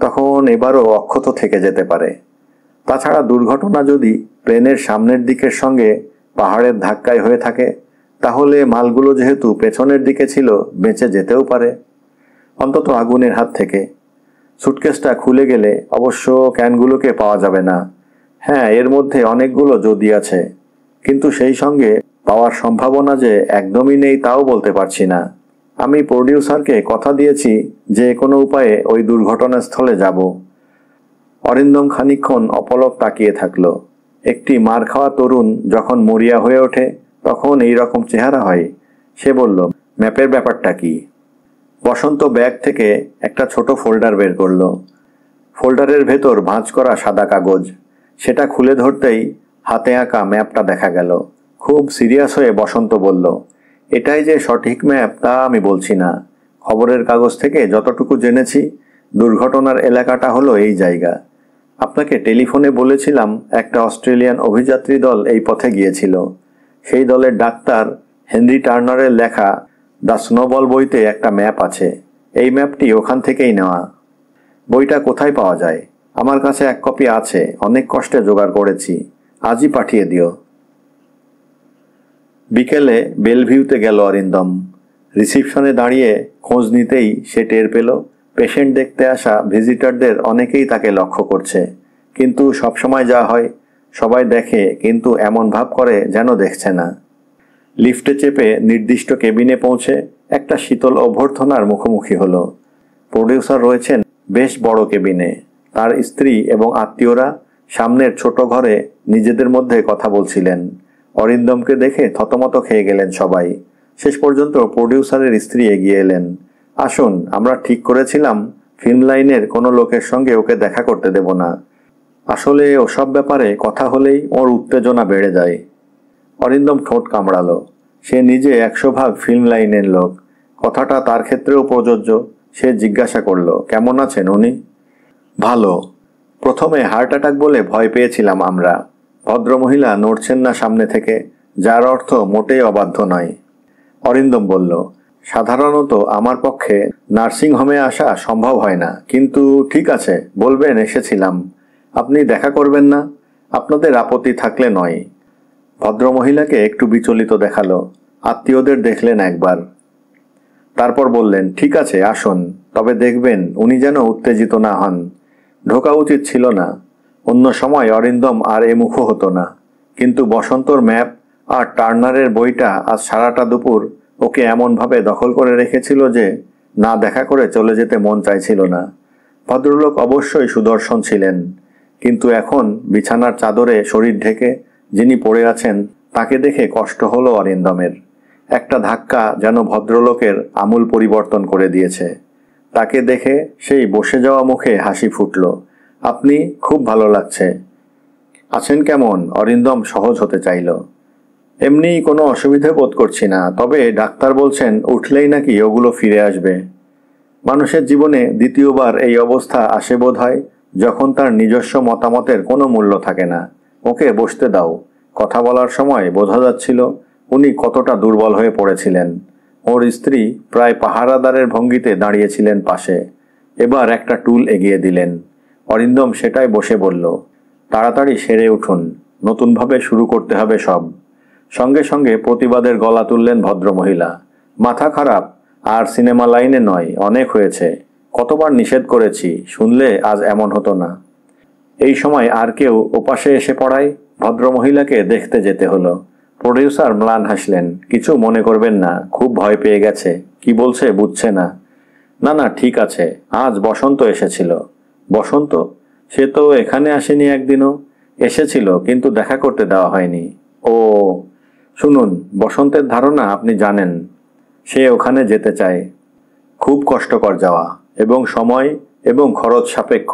তখন এবারও অক্ষত থেকে যেতে পারে। তাছাড়া দুর্ঘটনা যদি প্লেনের সামনের দিকের সঙ্গে পাহাড়ের ধাক্কায় হয়ে থাকে তাহলে মালগুলো যেহেতু পেছনের দিকে ছিল বেঁচে যেতেও পারে, অন্তত আগুনের হাত থেকে। সুটকেসটা খুলে গেলে অবশ্য ক্যানগুলোকে পাওয়া যাবে না। হ্যাঁ, এর মধ্যে অনেকগুলো যদি আছে, কিন্তু সেই সঙ্গে পাওয়ার সম্ভাবনা যে একদমই নেই তাও বলতে পারছি না। আমি প্রডিউসারকে কথা দিয়েছি যে কোনো উপায়ে ওই দুর্ঘটনাস্থলে যাব। অরিন্দম খানিকক্ষণ অপলক তাকিয়ে থাকলো। একটি মার খাওয়া তরুণ যখন মরিয়া হয়ে ওঠে তখন এই রকম চেহারা হয়। সে বলল, ম্যাপের ব্যাপারটা কি? বসন্ত ব্যাগ থেকে একটা ছোট ফোল্ডার বের করলো। ফোল্ডারের ভেতর ভাঁজ করা সাদা কাগজ। সেটা খুলে ধরতেই হাতে আঁকা ম্যাপটা দেখা গেল। খুব সিরিয়াস হয়ে বসন্ত বলল, এটাই যে সঠিক ম্যাপ তা আমি বলছি না। খবরের কাগজ থেকে যতটুকু জেনেছি দুর্ঘটনার এলাকাটা হলো এই জায়গা। আপনাকে টেলিফোনে বলেছিলাম একটা অস্ট্রেলিয়ান অভিযাত্রী দল এই পথে গিয়েছিল। সেই দলের ডাক্তার হেনরি টার্নারের লেখা দ্য স্নোবল বইতে একটা ম্যাপ আছে। এই ম্যাপটি ওখান থেকেই নেওয়া। বইটা কোথায় পাওয়া যায়? আমার কাছে এক কপি আছে, অনেক কষ্টে জোগাড় করেছি। আজই পাঠিয়ে দিও। বিকেলে বেলভিউতে গেল অরিন্দম। রিসিপশনে দাঁড়িয়ে খোঁজ নিতেই সে টের পেল পেশেন্ট দেখতে আসা ভিজিটারদের অনেকেই তাকে লক্ষ্য করছে। কিন্তু সবসময় যা হয়, সবাই দেখে কিন্তু এমন ভাব করে যেন দেখছে না। লিফটে চেপে নির্দিষ্ট কেবিনে পৌঁছে একটা শীতল অভ্যর্থনার মুখোমুখি হলো। প্রডিউসার রয়েছেন বেশ বড় কেবিনে। তার স্ত্রী এবং আত্মীয়রা সামনের ছোট ঘরে নিজেদের মধ্যে কথা বলছিলেন। অরিন্দমকে দেখে থতমত খেয়ে গেলেন সবাই। শেষ পর্যন্ত প্রডিউসারের স্ত্রী এগিয়ে এলেন। আসুন, আমরা ঠিক করেছিলাম ফিল্ম লাইনের কোনো লোকের সঙ্গে ওকে দেখা করতে দেব না। আসলে ওসব ব্যাপারে কথা হলেই ওর উত্তেজনা বেড়ে যায়। অরিন্দম ঠোঁট কামড়ালো। সে নিজে 100 ভাগ ফিল্ম লাইনের লোক, কথাটা তার ক্ষেত্রেও প্রযোজ্য। সে জিজ্ঞাসা করল, কেমন আছেন উনি? ভালো। প্রথমে হার্ট অ্যাটাক বলে ভয় পেয়েছিলাম আমরা। ভদ্রমহিলা নড়ছেন না সামনে থেকে, যার অর্থ মোটেই অবাধ্য নয়। অরিন্দম বলল, সাধারণত আমার পক্ষে নার্সিং হোমে আসা সম্ভব হয় না, কিন্তু ঠিক আছে, বলবেন এসেছিলাম। আপনি দেখা করবেন না? আপনাদের আপত্তি থাকলে নয়। ভদ্রমহিলাকে একটু বিচলিত দেখালো। আত্মীয়দের দেখলেন একবার, তারপর বললেন, ঠিক আছে আসুন, তবে দেখবেন উনি যেন উত্তেজিত না হন। ঢোকা উচিত ছিল না। অন্য সময় অরিন্দম আর এ মুখো হতো না, কিন্তু বসন্তর ম্যাপ আর টার্নারের বইটা আজ সারাটা দুপুর ওকে এমনভাবে দখল করে রেখেছিল যে না দেখা করে চলে যেতে মন চাইছিল না। ভদ্রলোক অবশ্যই সুদর্শন ছিলেন, কিন্তু এখন বিছানার চাদরে শরীর ঢেকে যিনি পড়ে আছেন তাকে দেখে কষ্ট হলো অরিন্দমের। একটা ধাক্কা যেন ভদ্রলোকের আমূল পরিবর্তন করে দিয়েছে। তাকে দেখে সেই বসে যাওয়া মুখে হাসি ফুটল। আপনি খুব ভালো লাগছে। আছেন কেমন? অরিন্দম সহজ হতে চাইল। এমনি কোনো অসুবিধে বোধ করছি না, তবে ডাক্তার বলছেন উঠলেই নাকি ওগুলো ফিরে আসবে। মানুষের জীবনে দ্বিতীয়বার এই অবস্থা আসে বোধ হয় যখন তার নিজস্ব মতামতের কোনো মূল্য থাকে না। ওকে বসতে দাও। কথা বলার সময় বোঝা যাচ্ছিল উনি কতটা দুর্বল হয়ে পড়েছিলেন। ওর স্ত্রী প্রায় পাহারাদারের ভঙ্গিতে দাঁড়িয়েছিলেন পাশে। এবার একটা টুল এগিয়ে দিলেন। অরিন্দম সেটাই বসে বলল, তাড়াতাড়ি সেরে উঠুন, নতুনভাবে শুরু করতে হবে সব। সঙ্গে সঙ্গে প্রতিবাদের গলা তুললেন ভদ্রমহিলা। মাথা খারাপ? আর সিনেমা লাইনে নয়, অনেক হয়েছে। কতবার নিষেধ করেছি, শুনলে আজ এমন হতো না। এই সময় আর কেউ ওপাশে এসে পড়ায় ভদ্রমহিলাকে দেখতে যেতে হলো। প্রডিউসার ম্লান হাসলেন। কিছু মনে করবেন না, খুব ভয় পেয়ে গেছে, কি বলছে বুঝছে না। না না, ঠিক আছে, আজ বসন্ত এসেছিল। বসন্ত? সে তো এখানে আসেনি একদিনও। এসেছিল, কিন্তু দেখা করতে দেওয়া হয়নি। ও শুনুন, বসন্তের ধারণা আপনি জানেন। সে ওখানে যেতে চায়। খুব কষ্টকর যাওয়া, এবং সময় এবং খরচ সাপেক্ষ।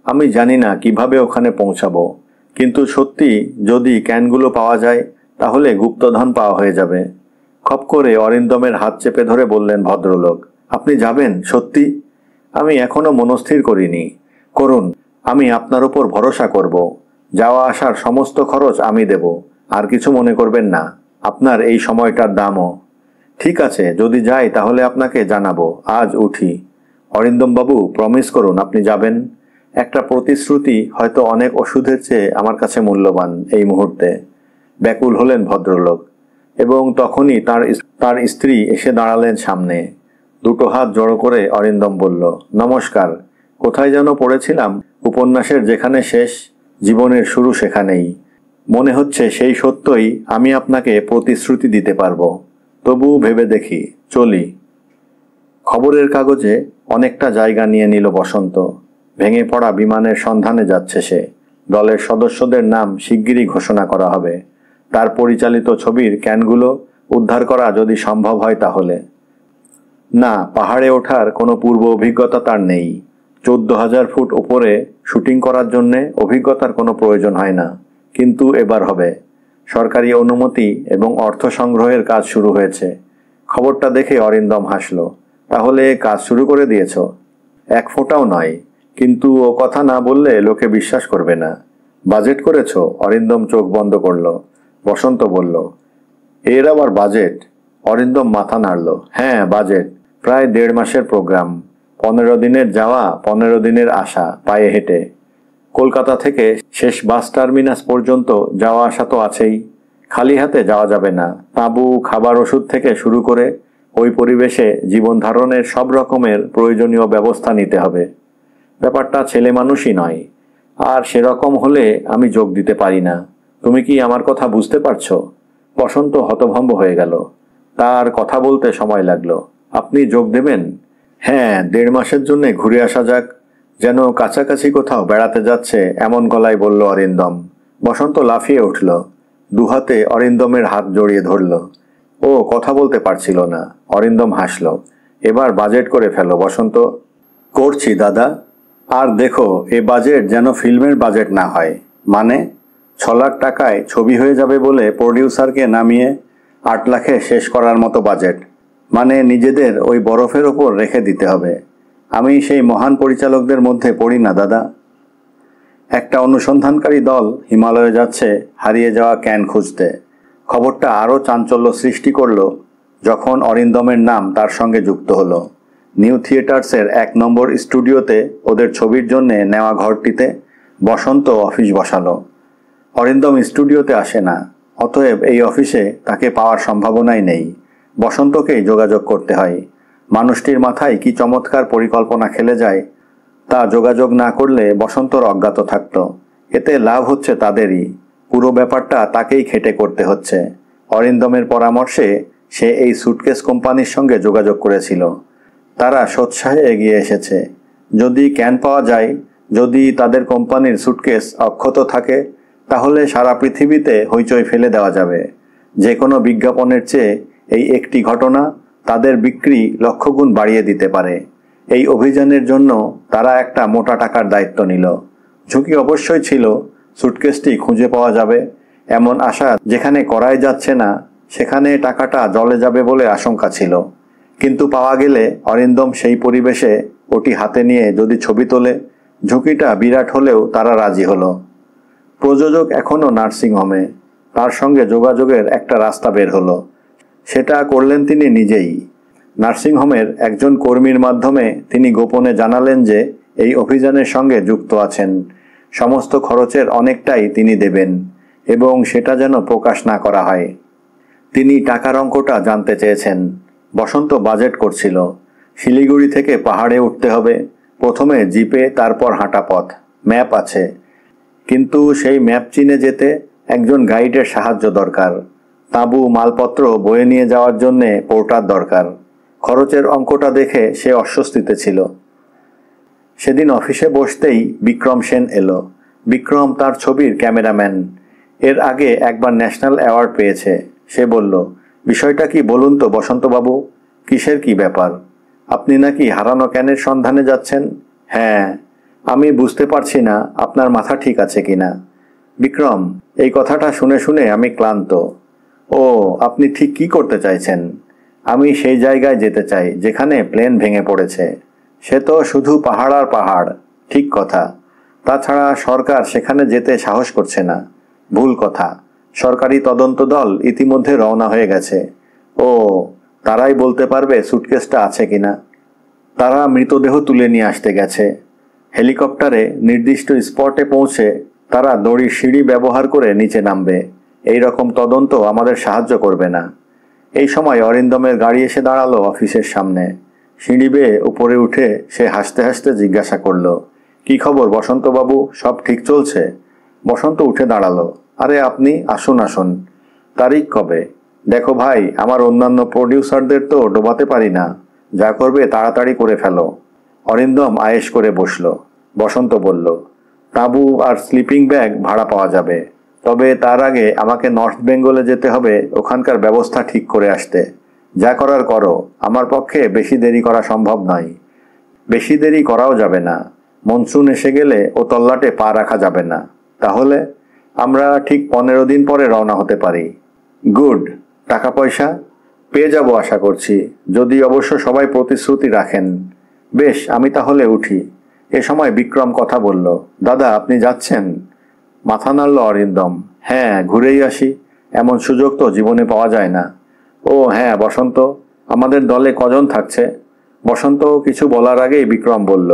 আমি জানি না কিভাবে ওখানে পৌঁছাবো, কিন্তু সত্যি যদি ক্যানগুলো পাওয়া যায় তাহলে গুপ্তধন পাওয়া হয়ে যাবে। খপ করে অরিন্দমের হাত চেপে ধরে বললেন ভদ্রলোক, আপনি যাবেন সত্যি? আমি এখনো মনস্থির করিনি। করুন, আমি আপনার উপর ভরসা করব। যাওয়া আসার সমস্ত খরচ আমি দেব। আর কিছু মনে করবেন না, আপনার এই সময়টার দামও। ঠিক আছে, যদি যাই তাহলে আপনাকে জানাবো। আজ উঠি। অরিন্দমবাবু, প্রমিস করুন আপনি যাবেন। একটা প্রতিশ্রুতি হয়তো অনেক ওষুধের চেয়ে আমার কাছে মূল্যবান এই মুহূর্তে। ব্যাকুল হলেন ভদ্রলোক। এবং তখনই তার স্ত্রী এসে দাঁড়ালেন সামনে। দুটো হাত জড়ো করে অরিন্দম বলল, নমস্কার। কোথায় যেন পড়েছিলাম, উপন্যাসের যেখানে শেষ, জীবনের শুরু সেখানেই। মনে হচ্ছে সেই সত্যই আমি আপনাকে প্রতিশ্রুতি দিতে পারবো। তবু ভেবে দেখি, চলি। খবরের কাগজে অনেকটা জায়গা নিয়ে নিল বসন্ত। ভেঙে পড়া বিমানের সন্ধানে যাচ্ছে সে। দলের সদস্যদের নাম শিগগিরই ঘোষণা করা হবে। তার পরিচালিত ছবির ক্যানগুলো উদ্ধার করা যদি সম্ভব হয় তাহলে। না, পাহাড়ে ওঠার কোনো পূর্ব অভিজ্ঞতা তার নেই। 14,000 ফুট উপরে শুটিং করার জন্যে অভিজ্ঞতার কোনো প্রয়োজন হয় না, কিন্তু এবার হবে। সরকারি অনুমতি এবং অর্থ সংগ্রহের কাজ শুরু হয়েছে। খবরটা দেখে অরিন্দম হাসল। তাহলে কাজ শুরু করে দিয়েছ? এক ফোঁটাও নয়, কিন্তু ও কথা না বললে লোকে বিশ্বাস করবে না। বাজেট করেছ? অরিন্দম চোখ বন্ধ করল। বসন্ত বলল, এর আবার বাজেট? অরিন্দম মাথা নাড়ল। হ্যাঁ, বাজেট। প্রায় 1.5 মাসের প্রোগ্রাম। 15 দিনের যাওয়া, 15 দিনের আসা পায়ে হেঁটে। কলকাতা থেকে শেষ বাস টার্মিনাস পর্যন্ত যাওয়া আসা তো আছেই। খালি হাতে যাওয়া যাবে না। তাঁবু, খাবার, ওষুধ থেকে শুরু করে ওই পরিবেশে জীবন ধারণের সব রকমের প্রয়োজনীয় ব্যবস্থা নিতে হবে। ব্যাপারটা ছেলে মানুষই নয়। আর সেরকম হলে আমি যোগ দিতে পারি না। তুমি কি আমার কথা বুঝতে পারছো? বসন্ত হতভম্ব হয়ে গেল। তার কথা বলতে সময় লাগলো। আপনি যোগ দেবেন? হ্যাঁ, 1.5 মাসের জন্য ঘুরে আসা যাক। যেন কাছাকাছি কোথাও বেড়াতে যাচ্ছে এমন গলায় বলল অরিন্দম। বসন্ত লাফিয়ে উঠল। দুহাতে অরিন্দমের হাত জড়িয়ে ধরল। ও কথা বলতে পারছিল না। অরিন্দম হাসল। এবার বাজেট করে ফেলো বসন্ত। করছি দাদা। আর দেখো, এ বাজেট যেন ফিল্মের বাজেট না হয়। মানে 6 লাখ টাকায় ছবি হয়ে যাবে বলে প্রডিউসারকে নামিয়ে 8 লাখে শেষ করার মতো বাজেট। মানে নিজেদের ওই বরফের ওপর রেখে দিতে হবে। আমি সেই মহান পরিচালকদের মধ্যে পড়ি না দাদা। একটা অনুসন্ধানকারী দল হিমালয়ে যাচ্ছে হারিয়ে যাওয়া ক্যান খুঁজতে। খবরটা আরও চাঞ্চল্য সৃষ্টি করল যখন অরিন্দমের নাম তার সঙ্গে যুক্ত হলো। নিউ থিয়েটার্সের 1 নম্বর স্টুডিওতে ওদের ছবির জন্যে নেওয়া ঘরটিতে বসন্ত অফিস বসালো। অরিন্দম স্টুডিওতে আসে না, অতএব এই অফিসে তাকে পাওয়ার সম্ভাবনাই নেই। বসন্তকেই যোগাযোগ করতে হয়। মানুষটির মাথায় কি চমৎকার পরিকল্পনা খেলে যায়, তা যোগাযোগ না করলে বসন্তর অজ্ঞাত থাকত। এতে লাভ হচ্ছে তাদেরই। পুরো ব্যাপারটা তাকেই খেটে করতে হচ্ছে। অরিন্দমের পরামর্শে সে এই সুটকেস কোম্পানির সঙ্গে যোগাযোগ করেছিল। তারা সোৎসাহে এগিয়ে এসেছে। যদি ক্যান পাওয়া যায়, যদি তাদের কোম্পানির সুটকেস অক্ষত থাকে, তাহলে সারা পৃথিবীতে হইচই ফেলে দেওয়া যাবে। যে কোনো বিজ্ঞাপনের চেয়ে এই একটি ঘটনা তাদের বিক্রি লক্ষগুণ বাড়িয়ে দিতে পারে। এই অভিযানের জন্য তারা একটা মোটা টাকার দায়িত্ব নিল। ঝুঁকি অবশ্যই ছিল সুটকেসটি খুঁজে পাওয়া যাবে এমন আশা যেখানে করাই যাচ্ছে না, সেখানে টাকাটা জলে যাবে বলে আশঙ্কা ছিল। কিন্তু পাওয়া গেলে অরিন্দম সেই পরিবেশে ওটি হাতে নিয়ে যদি ছবি তোলে, ঝুঁকিটা বিরাট হলেও তারা রাজি হলো। প্রযোজক এখনও নার্সিংহোমে। তার সঙ্গে যোগাযোগের একটা রাস্তা বের হলো। সেটা করলেন তিনি নিজেই। নার্সিংহোমের একজন কর্মীর মাধ্যমে তিনি গোপনে জানালেন যে এই অভিযানের সঙ্গে যুক্ত আছেন। সমস্ত খরচের অনেকটাই তিনি দেবেন, এবং সেটা যেন প্রকাশ না করা হয়। তিনি টাকার অঙ্কটা জানতে চেয়েছেন। বসন্ত বাজেট করছিল। শিলিগুড়ি থেকে পাহাড়ে উঠতে হবে, প্রথমে জিপে, তারপর হাঁটা পথ। ম্যাপ আছে, কিন্তু সেই ম্যাপ চিনে যেতে একজন গাইডের সাহায্য দরকার। তাঁবু, মালপত্র বয়ে নিয়ে যাওয়ার জন্যে পোর্টার দরকার। খরচের অঙ্কটা দেখে সে অস্বস্তিতে ছিল। সেদিন অফিসে বসতেই বিক্রম সেন এলো। বিক্রম তার ছবির ক্যামেরাম্যান, এর আগে একবার ন্যাশনাল অ্যাওয়ার্ড পেয়েছে। সে বলল, বিষয়টা কি বলুন তো বসন্তবাবু, কিসের কি ব্যাপার? আপনি নাকি হারানো ক্যানের সন্ধানে যাচ্ছেন? হ্যাঁ, আমি বুঝতে পারছি না আপনার মাথা ঠিক আছে কিনা। বিক্রম, এই কথাটা শুনে শুনে আমি ক্লান্ত। ও, আপনি ঠিক কি করতে চাইছেন? আমি সেই জায়গায় যেতে চাই যেখানে প্লেন ভেঙে পড়েছে। সে তো শুধু পাহাড় আর পাহাড়। ঠিক কথা। তাছাড়া সরকার সেখানে যেতে সাহস করছে না। ভুল কথা। সরকারি তদন্ত দল ইতিমধ্যে রওনা হয়ে গেছে। ও, তারাই বলতে পারবে সুটকেসটা আছে কিনা। তারা মৃতদেহ তুলে নিয়ে আসতে গেছে। হেলিকপ্টারে নির্দিষ্ট স্পটে পৌঁছে তারা দড়ির সিঁড়ি ব্যবহার করে নিচে নামবে। এই রকম তদন্ত আমাদের সাহায্য করবে না। এই সময় অরিন্দমের গাড়ি এসে দাঁড়ালো অফিসের সামনে। সিঁড়ি বেয়ে উপরে উঠে সে হাসতে হাসতে জিজ্ঞাসা করল, কি খবর বসন্তবাবু, সব ঠিক চলছে? বসন্ত উঠে দাঁড়ালো। আরে আপনি, আসুন আসুন। তারিখ কবে? দেখো ভাই, আমার অন্যান্য প্রডিউসারদের তো ডোবাতে পারি না। যা করবে তাড়াতাড়ি করে ফেলো। অরিন্দম আয়েশ করে বসল। বসন্ত বলল, তাঁবু আর স্লিপিং ব্যাগ ভাড়া পাওয়া যাবে, তবে তার আগে আমাকে নর্থ বেঙ্গলে যেতে হবে ওখানকার ব্যবস্থা ঠিক করে আসতে। যা করার করো, আমার পক্ষে বেশি দেরি করা সম্ভব নয়। বেশি দেরি করাও যাবে না। মনসুন এসে গেলে ও তল্লাটে পা রাখা যাবে না। তাহলে আমরা ঠিক 15 দিন পরে রওনা হতে পারি। গুড। টাকা পয়সা পেয়ে যাব আশা করছি, যদি অবশ্য সবাই প্রতিশ্রুতি রাখেন। বেশ, আমি তাহলে উঠি। এ সময় বিক্রম কথা বলল, দাদা আপনি যাচ্ছেন? মাথা নাড়ল অরিন্দম। হ্যাঁ, ঘুরেই আসি। এমন সুযোগ তো জীবনে পাওয়া যায় না। ও হ্যাঁ বসন্ত, আমাদের দলে কজন থাকছে? বসন্ত কিছু বলার আগেই বিক্রম বলল,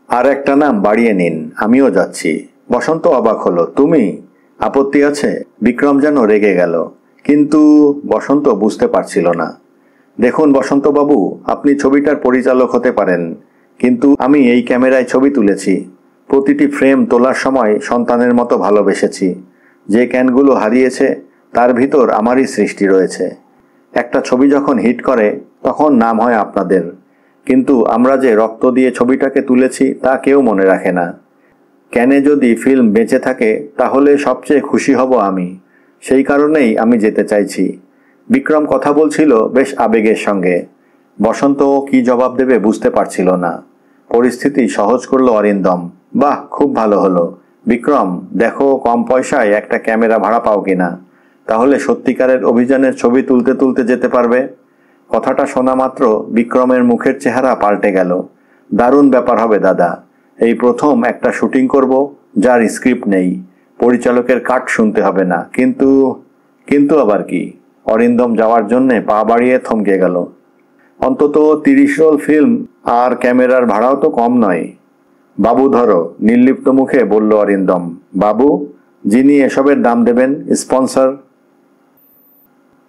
আর একটা নাম বাড়িয়ে নিন, আমিও যাচ্ছি। বসন্ত অবাক হলো, তুমি? আপত্তি আছে? বিক্রম যেন রেগে গেল, কিন্তু বসন্ত বুঝতে পারছিল না। দেখুন বসন্তবাবু, আপনি ছবিটার পরিচালক হতে পারেন, কিন্তু আমি এই ক্যামেরায় ছবি তুলেছি। প্রতিটি ফ্রেম তোলার সময় সন্তানের মতো ভালোবেসেছি। যে ক্যানগুলো হারিয়েছে তার ভিতর আমারই সৃষ্টি রয়েছে। একটা ছবি যখন হিট করে তখন নাম হয় আপনাদের, কিন্তু আমরা যে রক্ত দিয়ে ছবিটাকে তুলেছি তা কেউ মনে রাখে না। ক্যানে যদি ফিল্ম বেঁচে থাকে তাহলে সবচেয়ে খুশি হব আমি। সেই কারণেই আমি যেতে চাইছি। বিক্রম কথা বলছিল বেশ আবেগের সঙ্গে। বসন্ত কি জবাব দেবে বুঝতে পারছিল না। পরিস্থিতি সহজ করলো অরিন্দম। বাহ, খুব ভালো হলো। বিক্রম, দেখো কম পয়সায় একটা ক্যামেরা ভাড়া পাও কিনা, তাহলে সত্যিকারের অভিযানের ছবি তুলতে তুলতে যেতে পারবে। কথাটা শোনা মাত্র বিক্রমের মুখের চেহারা পাল্টে গেল। দারুণ ব্যাপার হবে দাদা। এই প্রথম একটা শুটিং করব যার স্ক্রিপ্ট নেই, পরিচালকের কাট শুনতে হবে না। কিন্তু আবার কি? অরিন্দম যাওয়ার জন্যে পা বাড়িয়ে থমকে গেল। অন্তত 30 রোল ফিল্ম আর ক্যামেরার ভাড়াও তো কম নয়। বাবু ধরো, নির্লিপ্ত মুখে বলল অরিন্দম। বাবু? যিনি এসবের দাম দেবেন, স্পন্সর।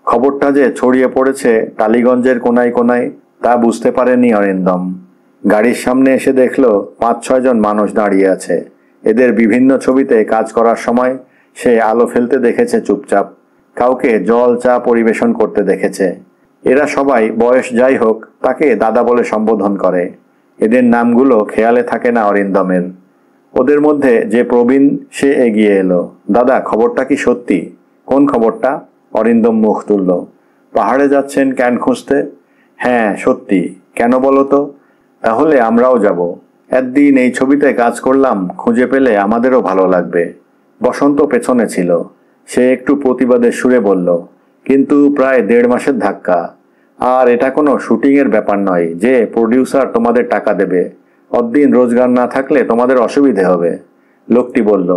খবরটা যে ছড়িয়ে পড়েছে টালিগঞ্জের কোনায় কোনায় তা বুঝতে পারেনি অরিন্দম। গাড়ির সামনে এসে দেখল 5-6 জন মানুষ দাঁড়িয়ে আছে। এদের বিভিন্ন ছবিতে কাজ করার সময় সে আলো ফেলতে দেখেছে চুপচাপ, কাউকে জল চা পরিবেশন করতে দেখেছে। এরা সবাই বয়স যাই হোক তাকে দাদা বলে সম্বোধন করে। এদের নামগুলো খেয়ালে থাকে না অরিন্দমের। ওদের মধ্যে যে প্রবীণ সে এগিয়ে এলো। দাদা, খবরটা কি সত্যি? কোন খবরটা? অরিন্দম মুখ তুলল। পাহাড়ে যাচ্ছেন ক্যান খুঁজতে? হ্যাঁ সত্যি। কেন বলো তো? তাহলে আমরাও যাব। একদিন এই ছবিতে কাজ করলাম, খুঁজে পেলে আমাদেরও ভালো লাগবে। বসন্ত পেছনে ছিল। সে একটু প্রতিবাদের সুরে বলল, কিন্তু প্রায় 1.5 মাসের ধাক্কা। আর এটা কোনো শুটিংয়ের ব্যাপার নয় যে প্রডিউসার তোমাদের টাকা দেবে। অতদিন রোজগার না থাকলে তোমাদের অসুবিধে হবে। লোকটি বলল,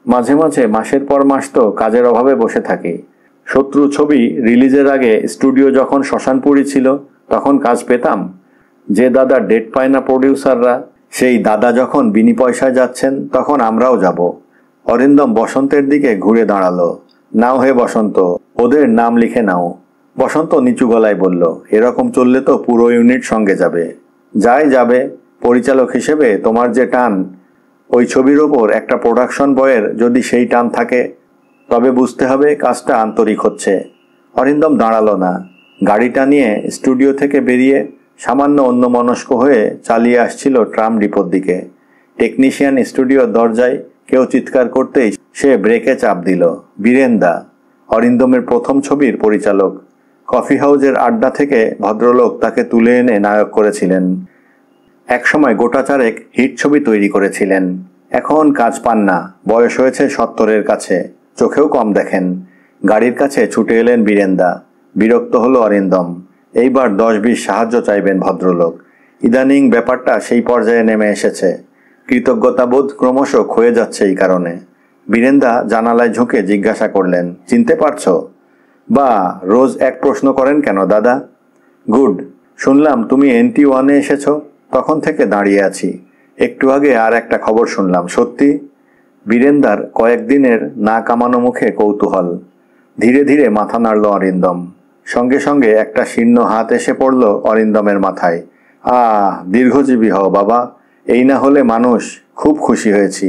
মাঝে মাঝে মাসের পর মাস তো কাজের অভাবে বসে থাকি। শত্রু ছবি রিলিজের আগে স্টুডিও যখন শ্মশানপুরী ছিল তখন কাজ পেতাম। যে দাদা ডেট পায় না প্রডিউসাররা, সেই দাদা যখন বিনি পয়সায় যাচ্ছেন তখন আমরাও যাব। অরিন্দম বসন্তের দিকে ঘুরে দাঁড়ালো। নাও হে বসন্ত, ওদের নাম লিখে নাও। বসন্ত নিচু গলায় বলল, এরকম চললে তো পুরো ইউনিট সঙ্গে যাবে। যাবে। পরিচালক হিসেবে তোমার যে টান, ওই ছবির ওপর একটা প্রোডাকশন বয়ের যদি সেই টান থাকে তবে বুঝতে হবে কাজটা আন্তরিক হচ্ছে। অরিন্দম দাঁড়ালো না। গাড়িটা নিয়ে স্টুডিও থেকে বেরিয়ে সামান্য অন্যমনস্ক হয়ে চালিয়ে আসছিল ট্রাম ডিপোর দিকে। টেকনিশিয়ান স্টুডিওর দরজায় কেউ চিৎকার করতেই সে ব্রেকে চাপ দিল। বীরেন দা, অরিন্দমের প্রথম ছবির পরিচালক। কফি হাউজের আড্ডা থেকে ভদ্রলোক তাকে তুলে এনে নায়ক করেছিলেন। একসময় গোটা চারেক হিট ছবি তৈরি করেছিলেন। এখন কাজ পান না, বয়স হয়েছে 70-এর কাছে, চোখেও কম দেখেন। গাড়ির কাছে ছুটে এলেন বীরেন্দা। বিরক্ত হলো অরিন্দম। এইবার 10-20 সাহায্য চাইবেন ভদ্রলোক। ইদানিং ব্যাপারটা সেই পর্যায়ে নেমে এসেছে। কৃতজ্ঞতাবোধ ক্রমশ ক্ষয়ে যাচ্ছে এই কারণে। বীরেন্দা জানালায় ঝুঁকে জিজ্ঞাসা করলেন, চিনতে পারছো? বা রোজ এক প্রশ্ন করেন কেন দাদা? গুড, শুনলাম তুমি NT1-এ এসেছো। তখন থেকে দাঁড়িয়ে আছি। একটু আগে আর একটা খবর শুনলাম, সত্যি? বীরেন্দার কয়েকদিনের না কামানো মুখে কৌতূহল। ধীরে ধীরে মাথা নাড়ল অরিন্দম। সঙ্গে সঙ্গে একটা শীর্ণ হাত এসে পড়ল অরিন্দমের মাথায়। দীর্ঘজীবী হও বাবা। এই না হলে মানুষ। খুব খুশি হয়েছি।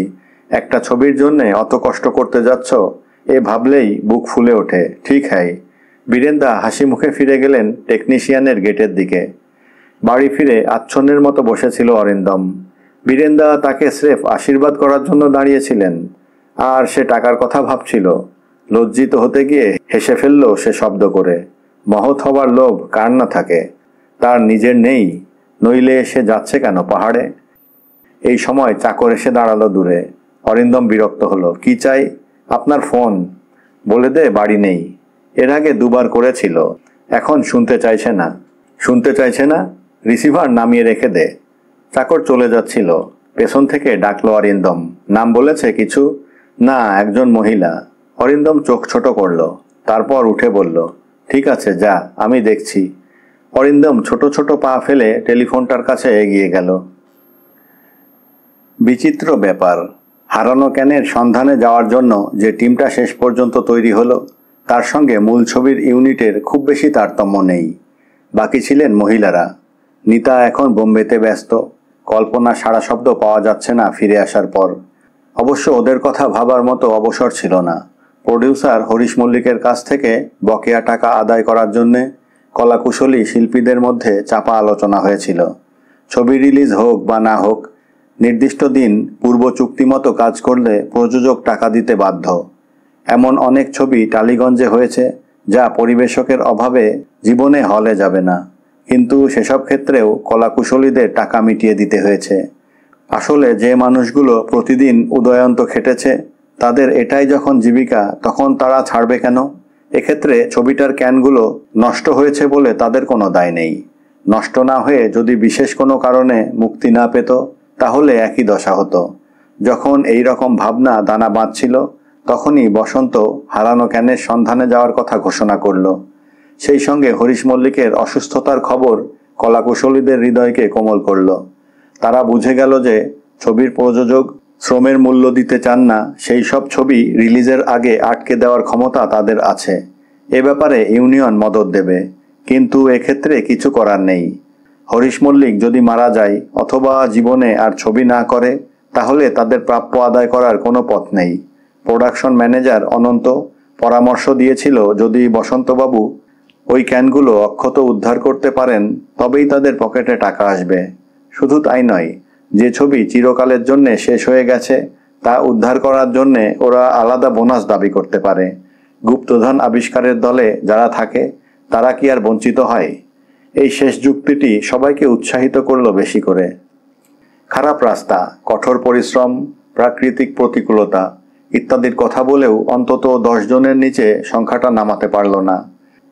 একটা ছবির জন্যে অত কষ্ট করতে যাচ্ছ, এ ভাবলেই বুক ফুলে ওঠে। ঠিক হ্যাঁ। বীরেন্দা হাসি মুখে ফিরে গেলেন টেকনিশিয়ানের গেটের দিকে। বাড়ি ফিরে আচ্ছন্নের মতো বসেছিল অরিন্দম। বীরেন্দা তাকে স্রেফ আশীর্বাদ করার জন্য দাঁড়িয়েছিলেন, আর সে টাকার কথা ভাবছিল। লজ্জিত হতে গিয়ে হেসে ফেলল সে শব্দ করে। মহৎ হবার লোভ কার না থাকে? তার নিজের নেই, নইলে সে যাচ্ছে কেন পাহাড়ে? এই সময় চাকর এসে দাঁড়ালো দূরে। অরিন্দম বিরক্ত হলো। কি চাই? আপনার ফোন। বলে দে বাড়ি নেই। এর আগে 2বার করেছিল, এখন শুনতে চাইছে না। শুনতে চাইছে না? রিসিভার নামিয়ে রেখে দে। চাকর চলে যাচ্ছিল। পেছন থেকে ডাকলো অরিন্দম। নাম বলেছে কিছু? না, একজন মহিলা। অরিন্দম চোখ ছোট করল, তারপর উঠে বলল, ঠিক আছে যা, আমি দেখছি। অরিন্দম ছোট ছোট পা ফেলে টেলিফোনটার কাছে এগিয়ে গেল। বিচিত্র ব্যাপার, হারানো ক্যানের সন্ধানে যাওয়ার জন্য যে টিমটা শেষ পর্যন্ত তৈরি হলো, তার সঙ্গে মূল ছবির ইউনিটের খুব বেশি তারতম্য নেই। বাকি ছিলেন মহিলারা। নিতা এখন বোম্বেতে ব্যস্ত। কল্পনা সাড়া শব্দ পাওয়া যাচ্ছে না ফিরে আসার পর। অবশ্য ওদের কথা ভাবার মতো অবসর ছিল না। প্রডিউসার হরিশ মল্লিকের কাছ থেকে বকেয়া টাকা আদায় করার জন্যে কলাকুশলী শিল্পীদের মধ্যে চাপা আলোচনা হয়েছিল। ছবি রিলিজ হোক বা না হোক, নির্দিষ্ট দিন পূর্ব চুক্তিমতো কাজ করলে প্রযোজক টাকা দিতে বাধ্য। এমন অনেক ছবি টালিগঞ্জে হয়েছে যা পরিবেশকের অভাবে জীবনে হলে যাবে না, কিন্তু সেসব ক্ষেত্রেও কলাকুশলীদের টাকা মিটিয়ে দিতে হয়েছে। আসলে যে মানুষগুলো প্রতিদিন উদয়ন্ত খেটেছে, তাদের এটাই যখন জীবিকা, তখন তারা ছাড়বে কেন? এক্ষেত্রে ছবিটার ক্যানগুলো নষ্ট হয়েছে বলে তাদের কোনো দায় নেই। নষ্ট না হয়ে যদি বিশেষ কোনো কারণে মুক্তি না পেত, তাহলে একই দশা হতো। যখন এই রকম ভাবনা দানা বাঁধছিল, তখনই বসন্ত হারানো ক্যানের সন্ধানে যাওয়ার কথা ঘোষণা করল। সেই সঙ্গে হরিশ মল্লিকের অসুস্থতার খবর কলাকুশলীদের হৃদয়কে কোমল করল। তারা বুঝে গেল যে ছবির প্রযোজক শ্রমের মূল্য দিতে চান না, সেই সব ছবি রিলিজের আগে আটকে দেওয়ার ক্ষমতা তাদের আছে। এ ব্যাপারে ইউনিয়ন মদত দেবে, কিন্তু এক্ষেত্রে কিছু করার নেই। হরিশ মল্লিক যদি মারা যায় অথবা জীবনে আর ছবি না করে, তাহলে তাদের প্রাপ্য আদায় করার কোনো পথ নেই। প্রোডাকশন ম্যানেজার অনন্ত পরামর্শ দিয়েছিল, যদি বসন্তবাবু ওই ক্যানগুলো অক্ষত উদ্ধার করতে পারেন, তবেই তাদের পকেটে টাকা আসবে। শুধু তাই নয়, যে ছবি চিরকালের জন্যে শেষ হয়ে গেছে, তা উদ্ধার করার জন্যে ওরা আলাদা বোনাস দাবি করতে পারে। গুপ্তধন আবিষ্কারের দলে যারা থাকে, তারা কি আর বঞ্চিত হয়? এই শেষ যুক্তিটি সবাইকে উৎসাহিত করলো বেশি করে। খারাপ রাস্তা, কঠোর পরিশ্রম, প্রাকৃতিক প্রতিকূলতা ইত্যাদির কথা বলেও অন্তত 10 জনের নিচে সংখ্যাটা নামাতে পারল না।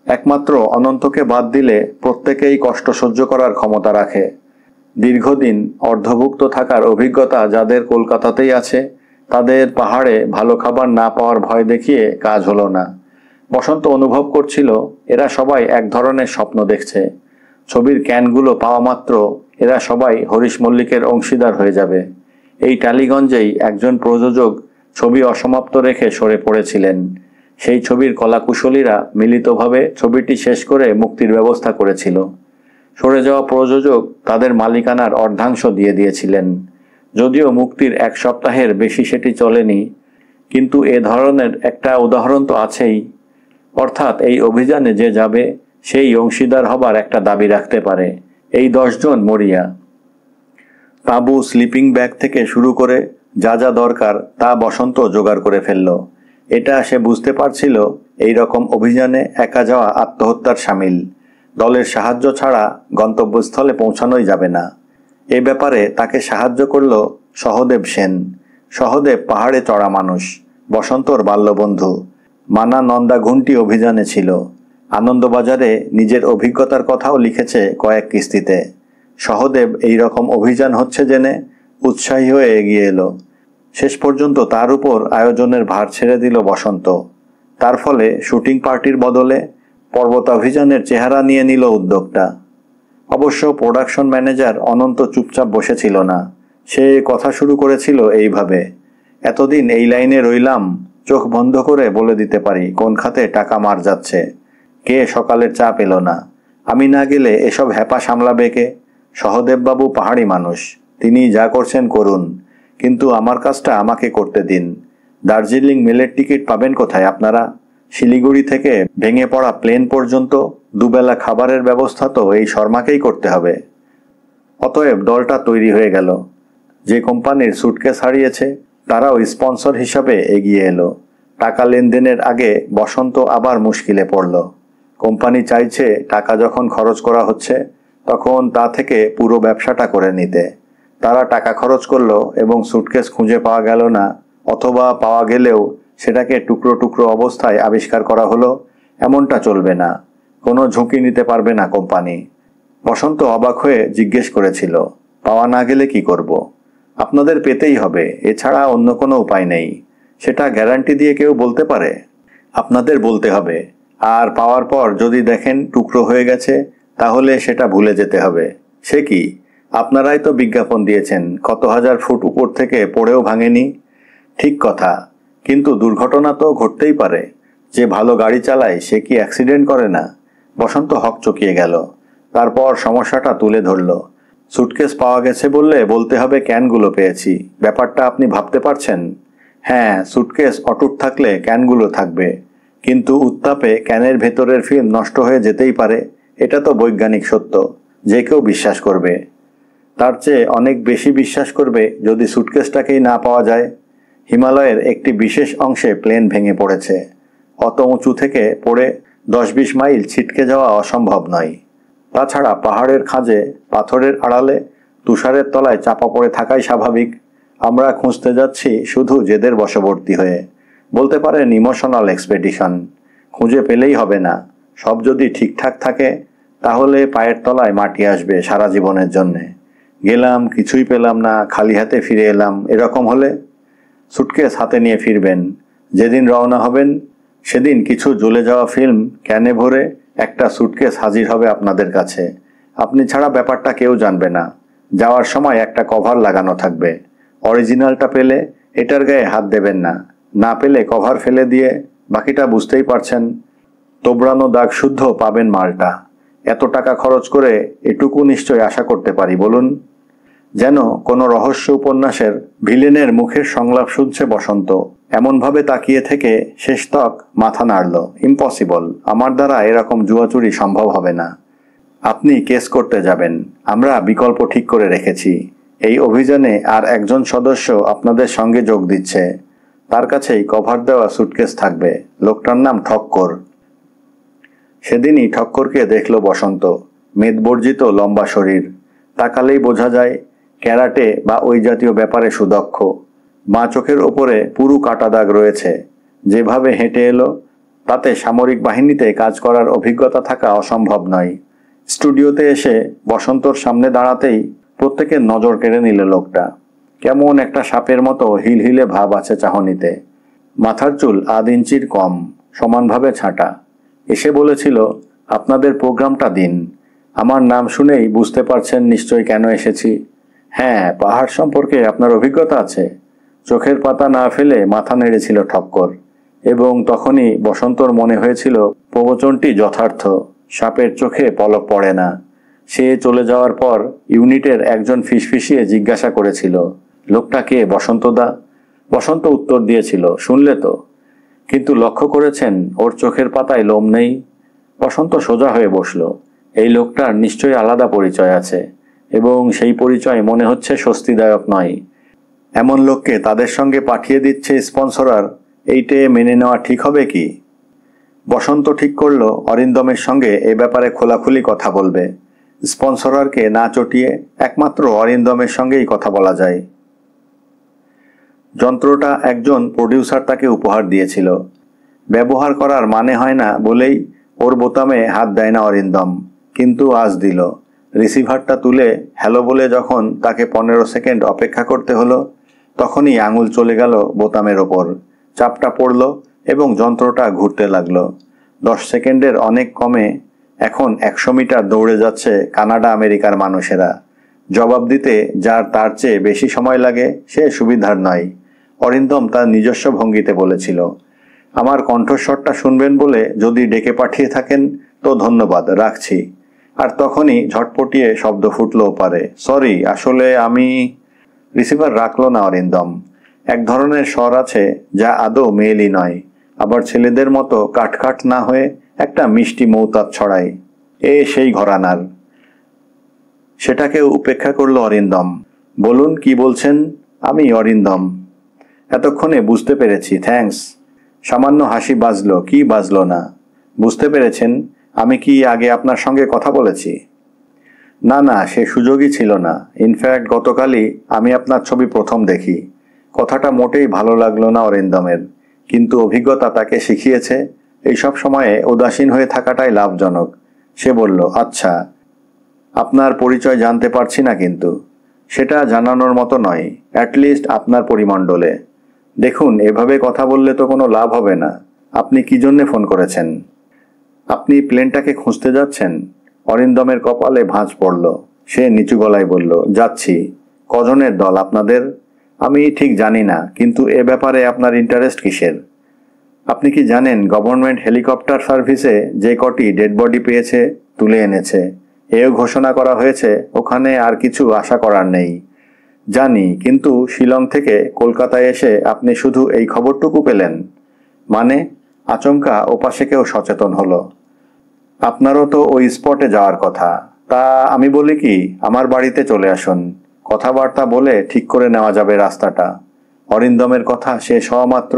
একমাত্র অনন্তকে বাদ দিলে প্রত্যেকেই কষ্ট সহ্য করার ক্ষমতা রাখে। দীর্ঘদিন অর্ধভুক্ত থাকার অভিজ্ঞতা যাদের কলকাতাতেই আছে, তাদের পাহাড়ে ভালো খাবার না পাওয়ার ভয় দেখিয়ে কাজ হলো না। বসন্ত অনুভব করছিল এরা সবাই এক ধরনের স্বপ্ন দেখছে। ছবির ক্যানগুলো পাওয়া মাত্র এরা সবাই হরিশ মল্লিকের অংশীদার হয়ে যাবে। এই টালিগঞ্জেই একজন প্রযোজক ছবি অসমাপ্ত রেখে সরে পড়েছিলেন। সেই ছবির কলাকুশলীরা মিলিতভাবে ছবিটি শেষ করে মুক্তির ব্যবস্থা করেছিল। সরে যাওয়া প্রযোজক তাদের মালিকানার অর্ধাংশ দিয়ে দিয়েছিলেন। যদিও মুক্তির 1 সপ্তাহের বেশি সেটি চলেনি, কিন্তু এ ধরনের একটা উদাহরণ তো আছেই। অর্থাৎ এই অভিযানে যে যাবে, সেই অংশীদার হবার একটা দাবি রাখতে পারে। এই 10 জন মরিয়া। তাঁবু, স্লিপিং ব্যাগ থেকে শুরু করে যা যা দরকার তা বসন্ত জোগাড় করে ফেলল। এটা সে বুঝতে পারছিল এই রকম অভিযানে একা যাওয়া আত্মহত্যার শামিল। দলের সাহায্য ছাড়া গন্তব্যস্থলে পৌঁছানোই যাবে না। এ ব্যাপারে তাকে সাহায্য করল সহদেব সেন। সহদেব পাহাড়ে চড়া মানুষ, বসন্তর বাল্যবন্ধু। মানা নন্দা ঘুন্টি অভিযানে ছিল। আনন্দবাজারে নিজের অভিজ্ঞতার কথাও লিখেছে কয়েক কিস্তিতে। সহদেব এই রকম অভিযান হচ্ছে জেনে উৎসাহী হয়ে এগিয়ে এলো। শেষ পর্যন্ত তার উপর আয়োজনের ভার ছেড়ে দিল বসন্ত। তার ফলে শুটিং পার্টির বদলে পর্বতাভিযানের চেহারা নিয়ে নিল উদ্যোগটা। অবশ্য প্রোডাকশন ম্যানেজার অনন্ত চুপচাপ বসেছিল না। সে কথা শুরু করেছিল এইভাবে, এতদিন এই লাইনে রইলাম, চোখ বন্ধ করে বলে দিতে পারি কোন খাতে টাকা মার যাচ্ছে। কে সকালের চা পেল না? আমি না গেলে এসব হ্যাপা সামলাবে কে? সহদেববাবু পাহাড়ি মানুষ, তিনি যা করছেন করুন, কিন্তু আমার কাজটা আমাকে করতে দিন। দার্জিলিং মেলের টিকিট পাবেন কোথায় আপনারা? শিলিগুড়ি থেকে ভেঙে পড়া প্লেন পর্যন্ত দুবেলা খাবারের ব্যবস্থা তো এই শর্মাকেই করতে হবে। অতএব দলটা তৈরি হয়ে গেল। যে কোম্পানির সুটকেস হারিয়েছে তারাও স্পন্সর হিসাবে এগিয়ে এলো। টাকা লেনদেনের আগে বসন্ত আবার মুশকিলে পড়ল। কোম্পানি চাইছে টাকা যখন খরচ করা হচ্ছে তখন তা থেকে পুরো ব্যবসাটা করে নিতে। তারা টাকা খরচ করলো এবং সুটকেস খুঁজে পাওয়া গেল না, অথবা পাওয়া গেলেও সেটাকে টুকরো টুকরো অবস্থায় আবিষ্কার করা হলো, এমনটা চলবে না। কোনো ঝুঁকি নিতে পারবে না কোম্পানি। বসন্ত অবাক হয়ে জিজ্ঞেস করেছিল, পাওয়া না গেলে কি করব? আপনাদের পেতেই হবে, এছাড়া অন্য কোনো উপায় নেই। সেটা গ্যারান্টি দিয়ে কেউ বলতে পারে? আপনাদের বলতে হবে। আর পাওয়ার পর যদি দেখেন টুকরো হয়ে গেছে তাহলে সেটা ভুলে যেতে হবে। সে কি, আপনারাই তো বিজ্ঞাপন দিয়েছেন কত হাজার ফুট উপর থেকে পড়েও ভাঙেনি। ঠিক কথা, কিন্তু দুর্ঘটনা তো ঘটতেই পারে। যে ভালো গাড়ি চালায় সে কি অ্যাক্সিডেন্ট করে না? বসন্ত হকচকিয়ে গেল। তারপর সমস্যাটা তুলে ধরল। সুটকেস পাওয়া গেছে বললে বলতে হবে ক্যানগুলো পেয়েছি। ব্যাপারটা আপনি ভাবতে পারছেন? হ্যাঁ, সুটকেস অটুট থাকলে ক্যানগুলো থাকবে, কিন্তু উত্তাপে ক্যানের ভেতরের ফিল্ম নষ্ট হয়ে যেতেই পারে। এটা তো বৈজ্ঞানিক সত্য, যে কেউ বিশ্বাস করবে। তার চেয়ে অনেক বেশি বিশ্বাস করবে যদি সুটকেসটাকেই না পাওয়া যায়। হিমালয়ের একটি বিশেষ অংশে প্লেন ভেঙে পড়েছে। অত উঁচু থেকে পড়ে 10-20 মাইল ছিটকে যাওয়া অসম্ভব নয়। তাছাড়া পাহাড়ের খাঁজে, পাথরের আড়ালে, তুষারের তলায় চাপা পড়ে থাকাই স্বাভাবিক। আমরা খুঁজতে যাচ্ছি শুধু জেদের বশবর্তী হয়ে। বলতে পারেন ইমোশনাল এক্সপেডিশন। খুঁজে পেলেই হবে না। সব যদি ঠিকঠাক থাকে তাহলে পায়ের তলায় মাটি আসবে সারা জীবনের জন্যে। গেলাম, কিছুই পেলাম না, খালি হাতে ফিরে এলাম, এরকম হলে? সুটকেস হাতে নিয়ে ফিরবেন। যেদিন রওনা হবেন সেদিন কিছু জ্বলে যাওয়া ফিল্ম ক্যানে ভরে একটা সুটকেস হাজির হবে আপনাদের কাছে। আপনি ছাড়া ব্যাপারটা কেউ জানবে না। যাওয়ার সময় একটা কভার লাগানো থাকবে। অরিজিনালটা পেলে এটার গায়ে হাত দেবেন না, না পেলে কভার ফেলে দিয়ে বাকিটা বুঝতেই পারছেন। তোবড়ানো দাগ শুদ্ধ পাবেন মালটা। এত টাকা খরচ করে এটুকু নিশ্চয় আশা করতে পারি বলুন? যেন কোনো রহস্য উপন্যাসের ভিলেনের মুখের সংলাপ শুনছে বসন্ত। এমনভাবে তাকিয়ে থেকে শেষতক মাথা নাড়ল। ইম্পসিবল, আমার দ্বারা এরকম জুয়াচুরি সম্ভব হবে না। আপনি কেস করতে যাবেন, আমরা বিকল্প ঠিক করে রেখেছি। এই অভিযানে আর একজন সদস্য আপনাদের সঙ্গে যোগ দিচ্ছে। তার কাছেই কভার দেওয়া সুটকেস থাকবে। লোকটার নাম ঠক্কর। সেদিনই ঠক্করকে দেখল বসন্ত। মেদবর্জিত লম্বা শরীর, তাকালেই বোঝা যায় ক্যারাটে বা ওই জাতীয় ব্যাপারে সুদক্ষ। বাঁ চোখের ওপরে পুরু কাটা দাগ রয়েছে। যেভাবে হেঁটে এলো তাতে সামরিক বাহিনীতে কাজ করার অভিজ্ঞতা থাকা অসম্ভব নয়। স্টুডিওতে এসে বসন্তর সামনে দাঁড়াতেই প্রত্যেকের নজর কেড়ে নিল লোকটা। কেমন একটা সাপের মতো হিলহিলে ভাব আছে চাহনিতে। মাথার চুল 1/2 ইঞ্চির কম, সমানভাবে ছাঁটা। এসে বলেছিল, আপনাদের প্রোগ্রামটা দিন। আমার নাম শুনেই বুঝতে পারছেন নিশ্চয় কেন এসেছি। হ্যাঁ, পাহাড় সম্পর্কে আপনার অভিজ্ঞতা আছে। চোখের পাতা না ফেলে মাথা নেড়েছিল ঠক্কর, এবং তখনই বসন্তর মনে হয়েছিল প্রবচনটি যথার্থ। সাপের চোখে পলক পড়ে না। সে চলে যাওয়ার পর ইউনিটের একজন ফিসফিসিয়ে জিজ্ঞাসা করেছিল, লোকটা কে বসন্তদা? বসন্ত উত্তর দিয়েছিল, শুনলে তো, কিন্তু লক্ষ্য করেছেন ওর চোখের পাতায় লোম নেই। বসন্ত সোজা হয়ে বসল। এই লোকটার নিশ্চয়ই আলাদা পরিচয় আছে এবং সেই পরিচয় মনে হচ্ছে স্বস্তিদায়ক নয়। এমন লোককে তাদের সঙ্গে পাঠিয়ে দিচ্ছে স্পন্সরার, এইটে মেনে নেওয়া ঠিক হবে কি? বসন্ত ঠিক করল অরিন্দমের সঙ্গে এ ব্যাপারে খোলাখুলি কথা বলবে। স্পন্সরারকে না চটিয়ে একমাত্র অরিন্দমের সঙ্গেই কথা বলা যায়। যন্ত্রটা একজন প্রডিউসার তাকে উপহার দিয়েছিল। ব্যবহার করার মানে হয় না বলেই ওর বোতামে হাত দেয় না অরিন্দম, কিন্তু আজ দিল। রিসিভারটা তুলে হ্যালো বলে যখন তাকে 15 সেকেন্ড অপেক্ষা করতে হলো, তখনই আঙুল চলে গেল বোতামের ওপর। চাপটা পড়ল এবং যন্ত্রটা ঘুরতে লাগলো। 10 সেকেন্ডের অনেক কমে এখন 100 মিটার দৌড়ে যাচ্ছে কানাডা আমেরিকার মানুষেরা। জবাব দিতে যার তার চেয়ে বেশি সময় লাগে সে সুবিধার নয়। অরিন্দম তার নিজস্ব ভঙ্গিতে বলেছিল, আমার কণ্ঠস্বরটা শুনবেন বলে যদি ডেকে পাঠিয়ে থাকেন তো ধন্যবাদ, রাখছি। আর তখনই ঝটপটিয়ে শব্দ ফুটলও পারে, সরি, আসলে আমি। রিসিভার রাখল না অরিন্দম। এক ধরনের স্বর আছে যা আদৌ মেয়েলি নয়, আবার ছেলেদের মতো কাটকাট না হয়ে একটা মিষ্টি মৌতাত ছড়ায়। সেই ঘরানার। সেটাকে উপেক্ষা করল অরিন্দম। বলুন, কি বলছেন? আমি অরিন্দম। এতক্ষণে বুঝতে পেরেছি, থ্যাঙ্কস। সামান্য হাসি বাজল কি বাজল না। বুঝতে পেরেছেন? আমি কি আগে আপনার সঙ্গে কথা বলেছি? না না, সে সুযোগই ছিল না। ইনফ্যাক্ট গতকালই আমি আপনার ছবি প্রথম দেখি। কথাটা মোটেই ভালো লাগলো না অরিন্দমের, কিন্তু অভিজ্ঞতা তাকে শিখিয়েছে এইসব সময়ে উদাসীন হয়ে থাকাটাই লাভজনক। সে বলল, আচ্ছা, আপনার পরিচয় জানতে পারছি না, কিন্তু সেটা জানানোর মতো নয়, অ্যাটলিস্ট আপনার পরিমণ্ডলে। দেখুন, এভাবে কথা বললে তো কোনো লাভ হবে না। আপনি কি জন্যে ফোন করেছেন? আপনি প্লেনটাকে খুঁজতে যাচ্ছেন? অরিন্দমের কপালে ভাঁজ পড়ল। সে নিচু গলায় বলল, যাচ্ছি। কজনের দল আপনাদের? আমি ঠিক জানি না, কিন্তু এ ব্যাপারে আপনার ইন্টারেস্ট কিসের? আপনি কি জানেন গভর্নমেন্ট হেলিকপ্টার সার্ভিসে যে কটি ডেড বডি পেয়েছে তুলে এনেছে? এও ঘোষণা করা হয়েছে ওখানে আর কিছু আশা করার নেই। জানি, কিন্তু শিলং থেকে কলকাতায় এসে আপনি শুধু এই খবরটুকু পেলেন? মানে? আচমকা ওপাশে কেউ সচেতন হলো। আপনারও তো ওই স্পটে যাওয়ার কথা। তা আমি বলি কি, আমার বাড়িতে চলে আসুন। কথাবার্তা বলে ঠিক করে নেওয়া যাবে রাস্তাটা। অরিন্দমের কথা শেষ হওয়া মাত্র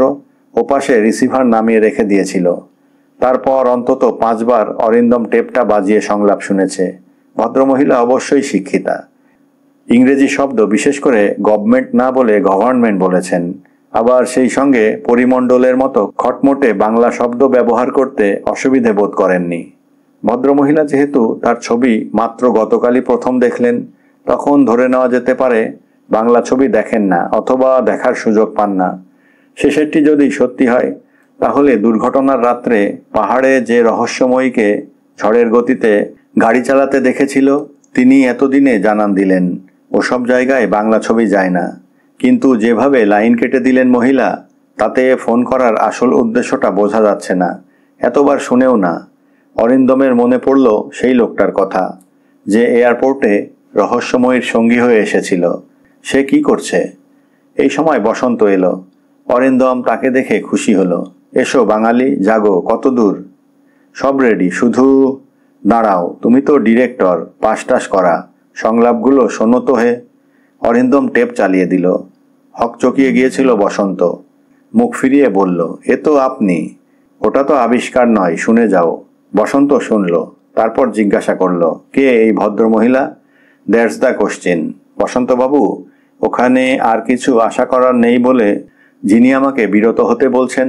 ওপাশে রিসিভার নামিয়ে রেখে দিয়েছিল। তারপর অন্তত 5 বার অরিন্দম টেপটা বাজিয়ে সংলাপ শুনেছে। ভদ্রমহিলা অবশ্যই শিক্ষিতা। ইংরেজি শব্দ বিশেষ করে গভর্নমেন্ট না বলে গভর্নমেন্ট বলেছেন। আবার সেই সঙ্গে পরিমণ্ডলের মতো খটমটে বাংলা শব্দ ব্যবহার করতে অসুবিধে বোধ করেননি। ভদ্রমহিলা যেহেতু তার ছবি মাত্র গতকালই প্রথম দেখলেন, তখন ধরে নেওয়া যেতে পারে বাংলা ছবি দেখেন না, অথবা দেখার সুযোগ পান না। শেষেরটি যদি সত্যি হয়, তাহলে দুর্ঘটনার রাত্রে পাহাড়ে যে রহস্যময়ীকে ঝড়ের গতিতে গাড়ি চালাতে দেখেছিল তিনি এতদিনে জানান দিলেন ওসব জায়গায় বাংলা ছবি যায় না। কিন্তু যেভাবে লাইন কেটে দিলেন মহিলা, তাতে ফোন করার আসল উদ্দেশ্যটা বোঝা যাচ্ছে না, এতবার শুনেও না। অরিন্দমের মনে পড়ল সেই লোকটার কথা, যে এয়ারপোর্টে রহস্যময়ীর সঙ্গী হয়ে এসেছিল। সে কি করছে? এই সময় বসন্ত এলো। অরিন্দম তাকে দেখে খুশি হলো। এসো বাঙালি, জাগো, কত দূর? সব রেডি, শুধু দাঁড়াও, তুমি তো ডিরেক্টর, পাশ করা, সংলাপগুলো শোনো তো হে। অরিন্দম টেপ চালিয়ে দিল। হকচকিয়ে গিয়েছিল বসন্ত। মুখ ফিরিয়ে বলল, এ তো আপনি। ওটা তো আবিষ্কার নয়, শুনে যাও। বসন্ত শুনল, তারপর জিজ্ঞাসা করল, কে এই ভদ্র মহিলা? That's the question. বসন্তবাবু, ওখানে আর কিছু আশা করার নেই বলে যিনি আমাকে বিরত হতে বলছেন,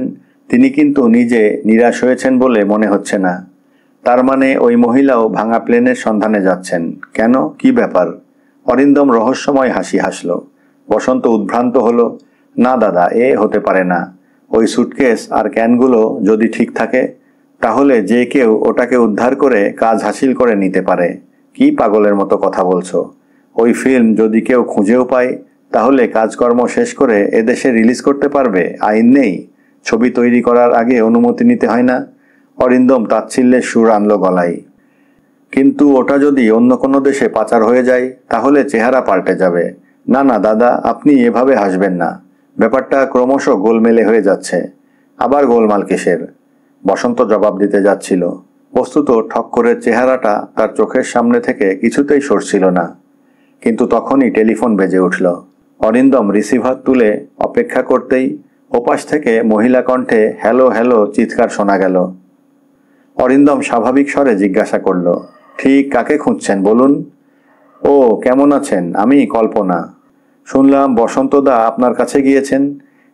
তিনি কিন্তু নিজে নিরাশ হয়েছেন বলে মনে হচ্ছে না। তার মানে ওই মহিলাও ভাঙা প্লেনের সন্ধানে যাচ্ছেন? কেন, কি ব্যাপার? অরিন্দম রহস্যময় হাসি হাসল। বসন্ত উদ্ভ্রান্ত হলো, না দাদা, এ হতে পারে না। ওই সুটকেস আর ক্যানগুলো যদি ঠিক থাকে, তাহলে যে কেউ ওটাকে উদ্ধার করে কাজ হাসিল করে নিতে পারে। কি পাগলের মতো কথা বলছো? ওই ফিল্ম যদি কেউ খুঁজেও পায়, তাহলে কাজকর্ম শেষ করে এদেশে রিলিজ করতে পারবে? আইন নেই? ছবি তৈরি করার আগে অনুমতি নিতে হয় না? অরিন্দম তাচ্ছিল্যের সুর আনল গলায়। কিন্তু ওটা যদি অন্য কোনো দেশে পাচার হয়ে যায়, তাহলে চেহারা পাল্টে যাবে। না না দাদা, আপনি এভাবে হাসবেন না। ব্যাপারটা ক্রমশ গোলমেলে হয়ে যাচ্ছে। আবার গোলমাল কিসের? বসন্ত জবাব দিতে যাচ্ছিল। বস্তুত ঠক্করের চেহারাটা তার চোখের সামনে থেকে কিছুতেই সরছিল না। কিন্তু তখনই টেলিফোন বেজে উঠল। অরিন্দম রিসিভার তুলে অপেক্ষা করতেই ওপাশ থেকে মহিলা কণ্ঠে হ্যালো হ্যালো চিৎকার শোনা গেল। অরিন্দম স্বাভাবিক স্বরে জিজ্ঞাসা করল, ঠিক কাকে খুঁজছেন বলুন? ও, কেমন আছেন? আমি কল্পনা। শুনলাম বসন্তদা আপনার কাছে গিয়েছেন।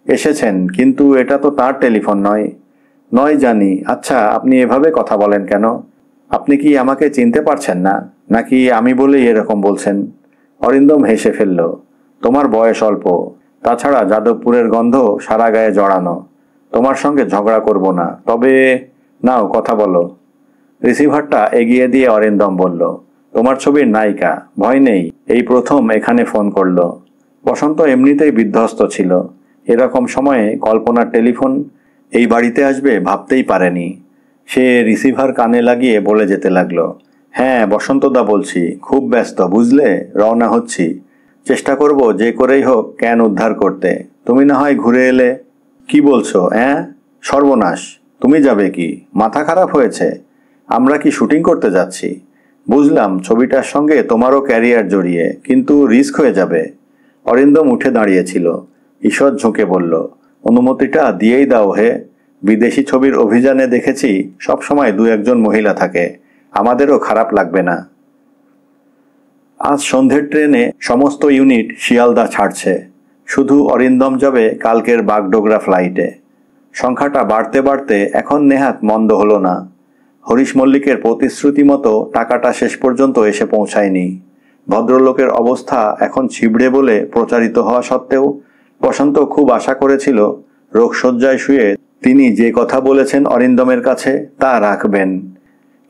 এসেছেন, কিন্তু এটা তো তার টেলিফোন নয়। নয় জানি। আচ্ছা, আপনি এভাবে কথা বলেন কেন? আপনি কি আমাকে চিনতে পারছেন না, নাকি আমি বলেই এরকম বলছেন? অরিন্দম হেসে ফেলল। তোমার বয়স অল্প, তাছাড়া যাদবপুরের গন্ধ সারা গায়ে জড়ানো। তোমার সঙ্গে ঝগড়া করব না, তবে নাও কথা বলো। রিসিভারটা এগিয়ে দিয়ে অরিন্দম বলল, তোমার ছবির নায়িকা, ভয় নেই, এই প্রথম এখানে ফোন করলো। বসন্ত এমনিতেই বিধ্বস্ত ছিল। এরকম সময়ে কল্পনার টেলিফোন এই বাড়িতে আসবে ভাবতেই পারেনি। সে রিসিভার কানে লাগিয়ে বলে যেতে লাগলো, হ্যাঁ বসন্তদা বলছি, খুব ব্যস্ত বুঝলে, রওনা হচ্ছি। চেষ্টা করব যে করেই হোক ক্যান উদ্ধার করতে। তুমি না হয় ঘুরে এলে। কি বলছো? সর্বনাশ! তুমি যাবে কি? মাথা খারাপ হয়েছে? আমরা কি শুটিং করতে যাচ্ছি? বুঝলাম ছবিটার সঙ্গে তোমারও ক্যারিয়ার জড়িয়ে, কিন্তু রিস্ক হয়ে যাবে। অরিন্দম উঠে দাঁড়িয়েছিল। ঈশ্বর ঝুঁকে বলল, অনুমতিটা দিয়েই দাও হে। বিদেশি ছবির অভিযানে দেখেছি সবসময় দু একজন মহিলা থাকে, আমাদেরও খারাপ লাগবে না। আজ সন্ধ্যের ট্রেনে সমস্ত ইউনিট শিয়ালদা ছাড়ছে। শুধু অরিন্দম যাবে কালকের বাগডোগরা ফ্লাইটে। সংখ্যাটা বাড়তে বাড়তে এখন নেহাত মন্দ হলো না। হরিশ মল্লিকের প্রতিশ্রুতি মতো টাকাটা শেষ পর্যন্ত এসে পৌঁছায়নি। ভদ্রলোকের অবস্থা এখন ছিবড়ে বলে প্রচারিত হওয়া সত্ত্বেও বসন্ত খুব আশা করেছিল রোগশয্যায় শুয়ে তিনি যে কথা বলেছেন অরিন্দমের কাছে তা রাখবেন।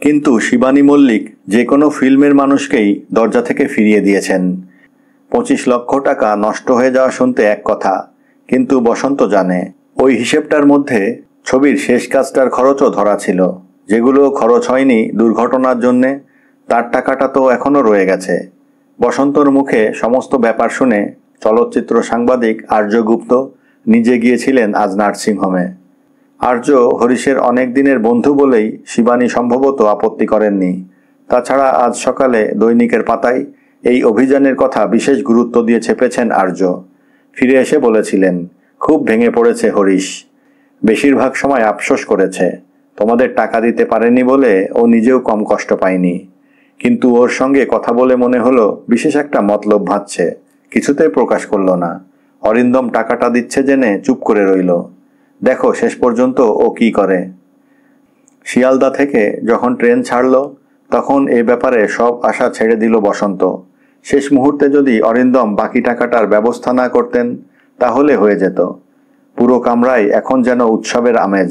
কিন্তু শিবানী মল্লিক যে কোনো ফিল্মের মানুষকেই দরজা থেকে ফিরিয়ে দিয়েছেন। 25 লক্ষ টাকা নষ্ট হয়ে যাওয়া শুনতে এক কথা, কিন্তু বসন্ত জানে ওই হিসেবটার মধ্যে ছবির শেষ কাজটার খরচও ধরা ছিল। যেগুলো খরচ হয়নি দুর্ঘটনার জন্যে, তার টাকাটা তো এখনও রয়ে গেছে। বসন্তর মুখে সমস্ত ব্যাপার শুনে চলচ্চিত্র সাংবাদিক আর্য গুপ্ত নিজে গিয়েছিলেন আজ নার্সিংহোমে। আর্য হরিশের অনেক দিনের বন্ধু বলেই শিবানী সম্ভবত আপত্তি করেননি। তাছাড়া আজ সকালে দৈনিকের পাতায় এই অভিযানের কথা বিশেষ গুরুত্ব দিয়ে ছেপেছেন আর্য। ফিরে এসে বলেছিলেন, খুব ভেঙে পড়েছে হরিশ, বেশিরভাগ সময় আফসোস করেছে। তোমাদের টাকা দিতে পারেনি বলে ও নিজেও কম কষ্ট পায়নি, কিন্তু ওর সঙ্গে কথা বলে মনে হলো বিশেষ একটা মতলব ভাবছে। কিছুতেই প্রকাশ করল না। অরিন্দম টাকাটা দিচ্ছে জেনে চুপ করে রইল। দেখো শেষ পর্যন্ত ও কি করে। শিয়ালদা থেকে যখন ট্রেন ছাড়ল তখন এ ব্যাপারে সব আশা ছেড়ে দিল বসন্ত। শেষ মুহূর্তে যদি অরিন্দম বাকি টাকাটার ব্যবস্থা না করতেন তাহলে হয়ে যেত। পুরো কামরায় এখন যেন উৎসবের আমেজ।